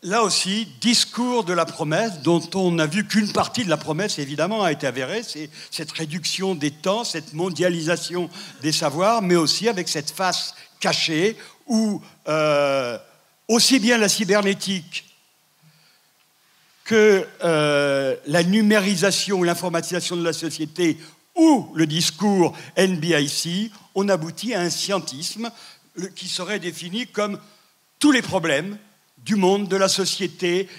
Là aussi, discours de la promesse, dont on n'a vu qu'une partie de la promesse, évidemment, a été avérée, c'est cette réduction des temps, cette mondialisation des savoirs, mais aussi avec cette face cachée où aussi bien la cybernétique que la numérisation, l'informatisation de la société ou le discours NBIC, on aboutit à un scientisme qui serait défini comme tous les problèmes du monde, de la société,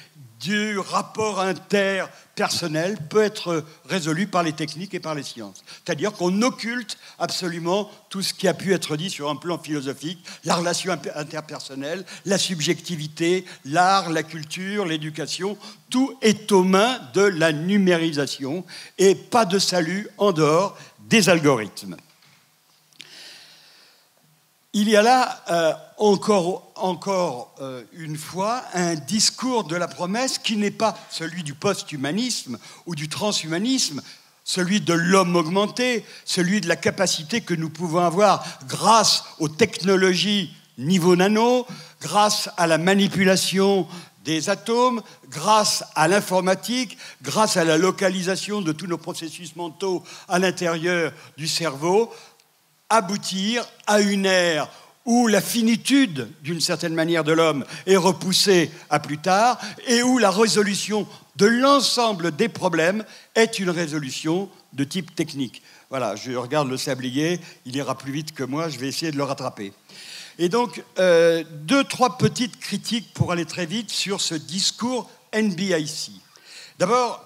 du rapport interpersonnel peut être résolu par les techniques et par les sciences. C'est-à-dire qu'on occulte absolument tout ce qui a pu être dit sur un plan philosophique, la relation interpersonnelle, la subjectivité, l'art, la culture, l'éducation, tout est aux mains de la numérisation et pas de salut en dehors des algorithmes. Il y a là encore une fois un discours de la promesse qui n'est pas celui du post-humanisme ou du transhumanisme, celui de l'homme augmenté, celui de la capacité que nous pouvons avoir grâce aux technologies niveau nano, grâce à la manipulation des atomes, grâce à l'informatique, grâce à la localisation de tous nos processus mentaux à l'intérieur du cerveau, aboutir à une ère où la finitude, d'une certaine manière, de l'homme est repoussée à plus tard et où la résolution de l'ensemble des problèmes est une résolution de type technique. Voilà, je regarde le sablier, il ira plus vite que moi, je vais essayer de le rattraper. Et donc, 2-3 petites critiques pour aller très vite sur ce discours NBIC. D'abord,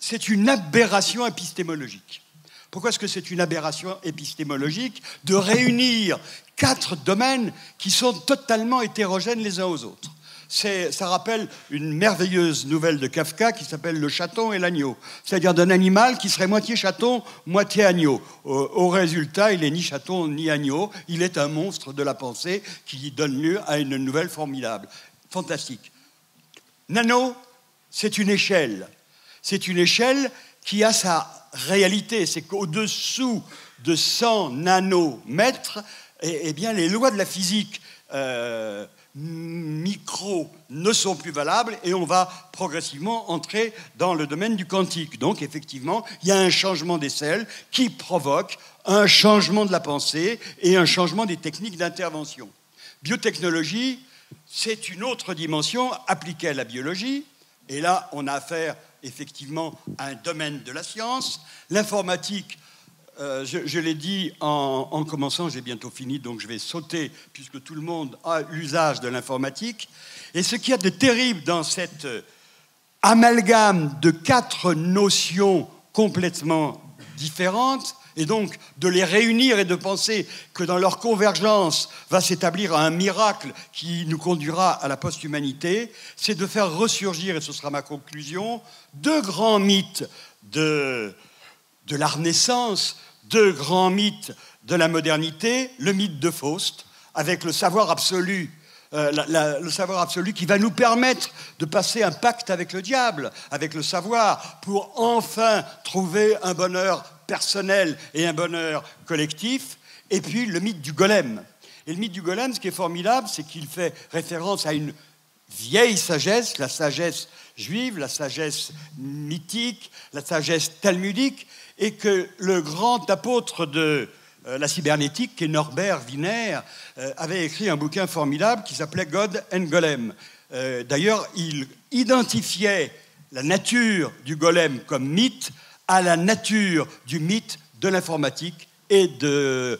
c'est une aberration épistémologique. Pourquoi est-ce que c'est une aberration épistémologique de réunir 4 domaines qui sont totalement hétérogènes les uns aux autres? Ça rappelle une merveilleuse nouvelle de Kafka qui s'appelle Le chaton et l'agneau, c'est-à-dire d'un animal qui serait moitié chaton, moitié agneau. Au résultat, il n'est ni chaton ni agneau, il est un monstre de la pensée qui donne lieu à une nouvelle formidable, fantastique. Nano, c'est une échelle. C'est une échelle qui a sa réalité, c'est qu'au-dessous de 100 nanomètres, eh bien, les lois de la physique micro ne sont plus valables et on va progressivement entrer dans le domaine du quantique. Donc, effectivement, il y a un changement d'échelle qui provoque un changement de la pensée et un changement des techniques d'intervention. Biotechnologie, c'est une autre dimension appliquée à la biologie. Et là, on a affaire effectivement à un domaine de la science. L'informatique, je l'ai dit en commençant, j'ai bientôt fini, donc je vais sauter, puisque tout le monde a l'usage de l'informatique. Et ce qu'il y a de terrible dans cet amalgame de 4 notions complètement différentes, et donc de les réunir et de penser que dans leur convergence va s'établir un miracle qui nous conduira à la post-humanité, c'est de faire ressurgir, et ce sera ma conclusion, 2 grands mythes de la Renaissance, 2 grands mythes de la modernité, le mythe de Faust, avec le savoir absolu, le savoir absolu qui va nous permettre de passer un pacte avec le diable, avec le savoir, pour enfin trouver un bonheur personnel et un bonheur collectif, et puis le mythe du golem. Et le mythe du golem, ce qui est formidable, c'est qu'il fait référence à une vieille sagesse, la sagesse juive, la sagesse mythique, la sagesse talmudique, et que le grand apôtre de la cybernétique, qui est Norbert Wiener, avait écrit un bouquin formidable qui s'appelait God and Golem. D'ailleurs, il identifiait la nature du golem comme mythe à la nature du mythe de l'informatique et de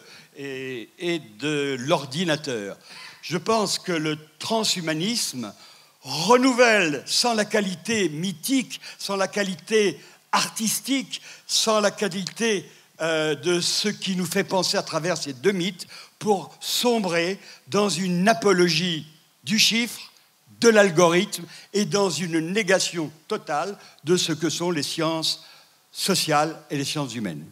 l'ordinateur. Je pense que le transhumanisme renouvelle, sans la qualité mythique, sans la qualité artistique, sans la qualité de ce qui nous fait penser à travers ces 2 mythes, pour sombrer dans une apologie du chiffre, de l'algorithme et dans une négation totale de ce que sont les sciences sociales et les sciences humaines.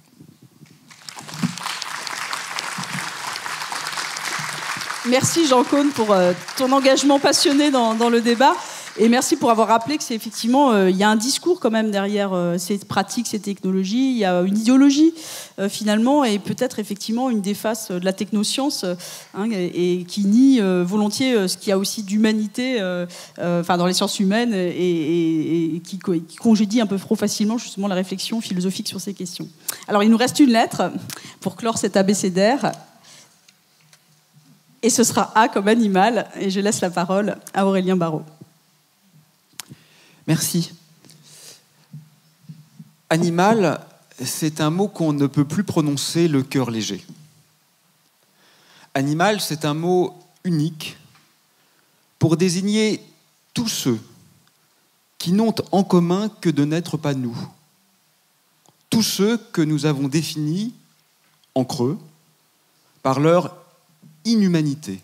Merci Jean Caunes pour ton engagement passionné dans le débat. Et merci pour avoir rappelé que c'est effectivement, il y a un discours quand même derrière ces pratiques, ces technologies. Il y a une idéologie finalement, et peut-être effectivement une des faces de la technoscience, et qui nie volontiers ce qu'il y a aussi d'humanité, dans les sciences humaines, et qui congédie un peu trop facilement justement la réflexion philosophique sur ces questions. Alors il nous reste une lettre pour clore cet abécédaire. Et ce sera A comme animal, et je laisse la parole à Aurélien Barraud.
Merci. Animal, c'est un mot qu'on ne peut plus prononcer le cœur léger. Animal, c'est un mot unique pour désigner tous ceux qui n'ont en commun que de n'être pas nous. Tous ceux que nous avons définis en creux par leur inhumanité.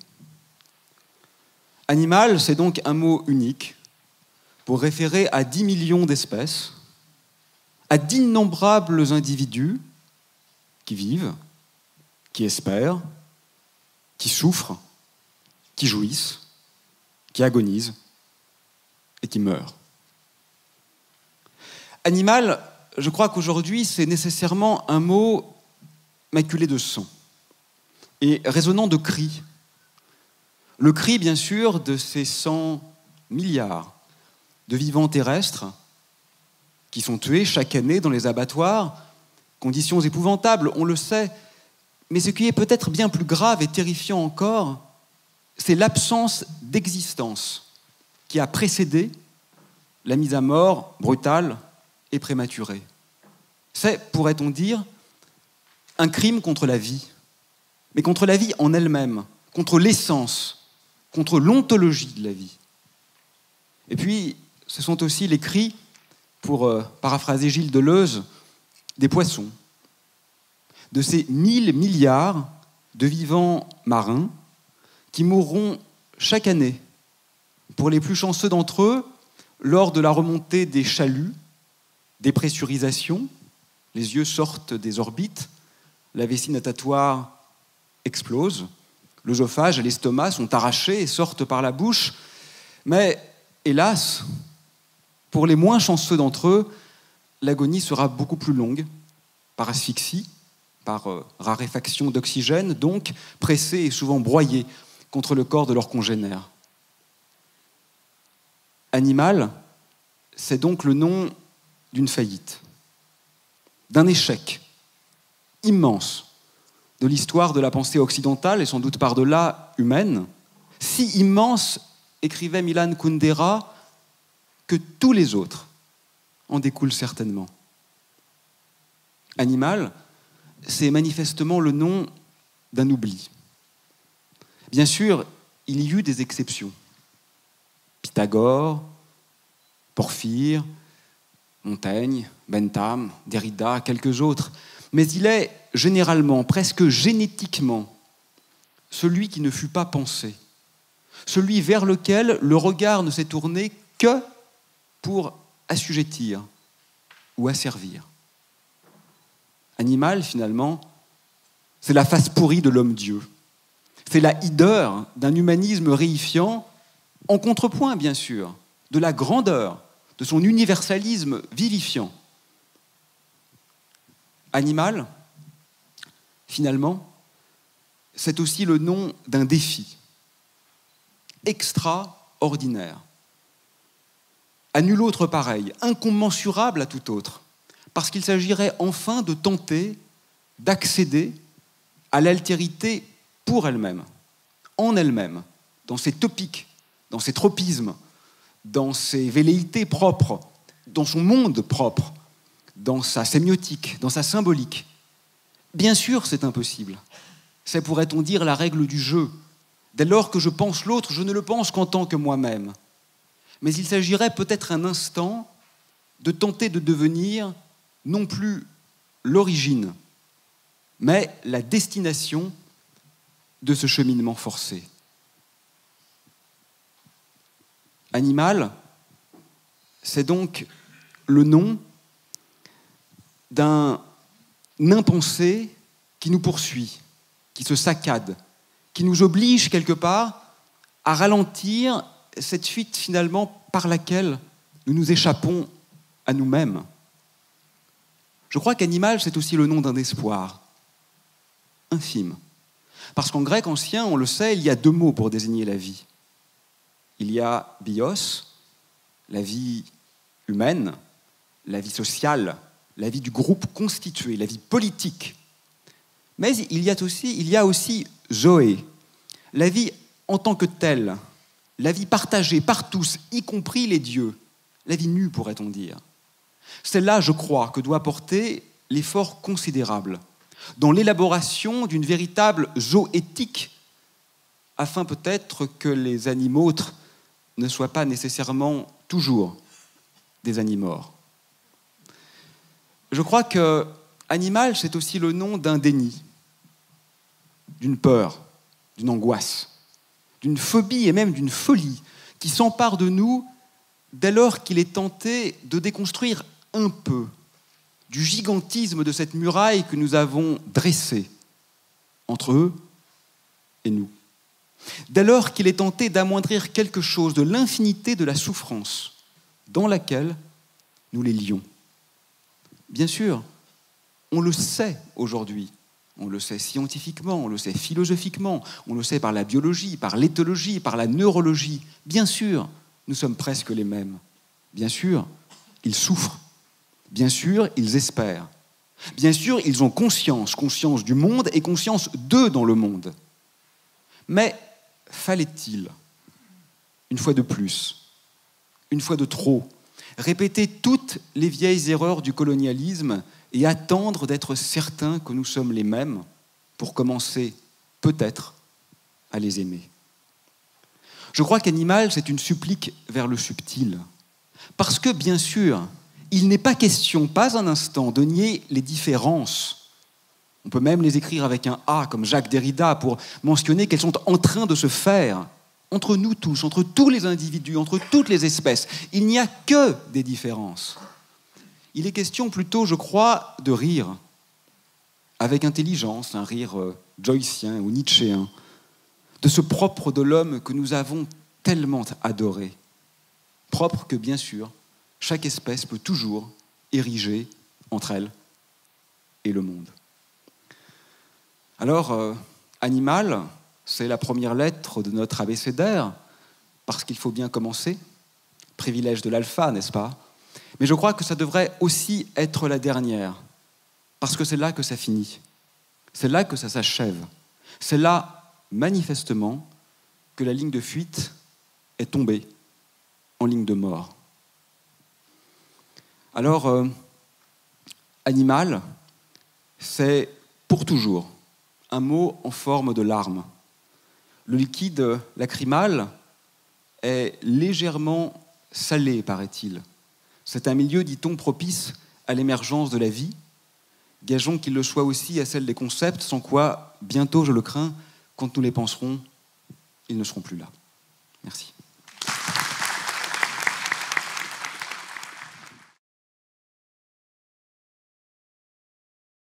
Animal, c'est donc un mot unique pour référer à 10 millions d'espèces, à d'innombrables individus qui vivent, qui espèrent, qui souffrent, qui jouissent, qui agonisent et qui meurent. Animal, je crois qu'aujourd'hui, c'est nécessairement un mot maculé de sang et résonnant de cris. Le cri, bien sûr, de ces 100 milliards de vivants terrestres qui sont tués chaque année dans les abattoirs, conditions épouvantables, on le sait, mais ce qui est peut-être bien plus grave et terrifiant encore, c'est l'absence d'existence qui a précédé la mise à mort brutale et prématurée. C'est, pourrait-on dire, un crime contre la vie, mais contre la vie en elle-même, contre l'essence, contre l'ontologie de la vie. Et puis, ce sont aussi les cris pour paraphraser Gilles Deleuze, des poissons, de ces 1000 milliards de vivants marins qui mourront chaque année, pour les plus chanceux d'entre eux, lors de la remontée des chaluts, dépressurisation, les yeux sortent des orbites, la vessie natatoire explose, l'œsophage et l'estomac sont arrachés et sortent par la bouche. Mais, hélas, pour les moins chanceux d'entre eux, l'agonie sera beaucoup plus longue, par asphyxie, par raréfaction d'oxygène, donc pressés et souvent broyés contre le corps de leurs congénères. Animal, c'est donc le nom d'une faillite, d'un échec immense de l'histoire de la pensée occidentale et sans doute par-delà humaine, si immense, écrivait Milan Kundera, que tous les autres en découlent certainement. Animal, c'est manifestement le nom d'un oubli. Bien sûr, il y eut des exceptions. Pythagore, Porphyre, Montaigne, Bentham, Derrida, quelques autres. Mais il est généralement, presque génétiquement, celui qui ne fut pas pensé, celui vers lequel le regard ne s'est tourné que pour assujettir ou asservir. Animal, finalement, c'est la face pourrie de l'homme-dieu. C'est la hideur d'un humanisme réifiant, en contrepoint, bien sûr, de la grandeur de son universalisme vivifiant. Animal, finalement, c'est aussi le nom d'un défi extraordinaire, à nul autre pareil, incommensurable à tout autre, parce qu'il s'agirait enfin de tenter d'accéder à l'altérité pour elle-même, en elle-même, dans ses topiques, dans ses tropismes, dans ses velléités propres, dans son monde propre, dans sa sémiotique, dans sa symbolique. Bien sûr, c'est impossible. C'est, pourrait-on dire, la règle du jeu. Dès lors que je pense l'autre, je ne le pense qu'en tant que moi-même. Mais il s'agirait peut-être un instant de tenter de devenir non plus l'origine, mais la destination de ce cheminement forcé. Animal, c'est donc le nom d'un impensé qui nous poursuit, qui se saccade, qui nous oblige quelque part à ralentir cette fuite finalement par laquelle nous nous échappons à nous-mêmes. Je crois qu'animal, c'est aussi le nom d'un espoir infime. Parce qu'en grec ancien, on le sait, il y a deux mots pour désigner la vie. Il y a bios, la vie humaine, la vie sociale, la vie du groupe constitué, la vie politique. Mais il y a aussi zoé, la vie en tant que telle, la vie partagée par tous, y compris les dieux, la vie nue, pourrait-on dire. C'est là, je crois, que doit porter l'effort considérable dans l'élaboration d'une véritable zoéthique, afin peut-être que les animautres ne soient pas nécessairement toujours des animores. Je crois que animal, c'est aussi le nom d'un déni, d'une peur, d'une angoisse, d'une phobie et même d'une folie qui s'empare de nous dès lors qu'il est tenté de déconstruire un peu du gigantisme de cette muraille que nous avons dressée entre eux et nous. Dès lors qu'il est tenté d'amoindrir quelque chose de l'infinité de la souffrance dans laquelle nous les lions. Bien sûr, on le sait aujourd'hui, on le sait scientifiquement, on le sait philosophiquement, on le sait par la biologie, par l'éthologie, par la neurologie. Bien sûr, nous sommes presque les mêmes. Bien sûr, ils souffrent. Bien sûr, ils espèrent. Bien sûr, ils ont conscience du monde et conscience d'eux dans le monde. Mais fallait-il, une fois de plus, une fois de trop, répéter toutes les vieilles erreurs du colonialisme et attendre d'être certains que nous sommes les mêmes pour commencer, peut-être, à les aimer? Je crois qu'animal, c'est une supplique vers le subtil. Parce que, bien sûr, Il n'est pas question, pas un instant, de nier les différences. On peut même les écrire avec un A, comme Jacques Derrida, pour mentionner qu'elles sont en train de se faire entre nous tous, entre tous les individus, entre toutes les espèces. Il n'y a que des différences. Il est question plutôt, je crois, de rire, avec intelligence, un rire joycien ou nietzschéen, de ce propre de l'homme que nous avons tellement adoré. Propre que, bien sûr, chaque espèce peut toujours ériger entre elle et le monde. Alors, animal, c'est la première lettre de notre abécédaire, parce qu'il faut bien commencer. Privilège de l'alpha, n'est-ce pas? Mais je crois que ça devrait aussi être la dernière, parce que c'est là que ça finit. C'est là que ça s'achève. C'est là, manifestement, que la ligne de fuite est tombée en ligne de mort. Alors, animal, c'est pour toujours un mot en forme de larme. Le liquide lacrymal est légèrement salé, paraît-il. C'est un milieu, dit-on, propice à l'émergence de la vie. Gageons qu'il le soit aussi à celle des concepts, sans quoi, bientôt, je le crains, quand nous les penserons, ils ne seront plus là. Merci.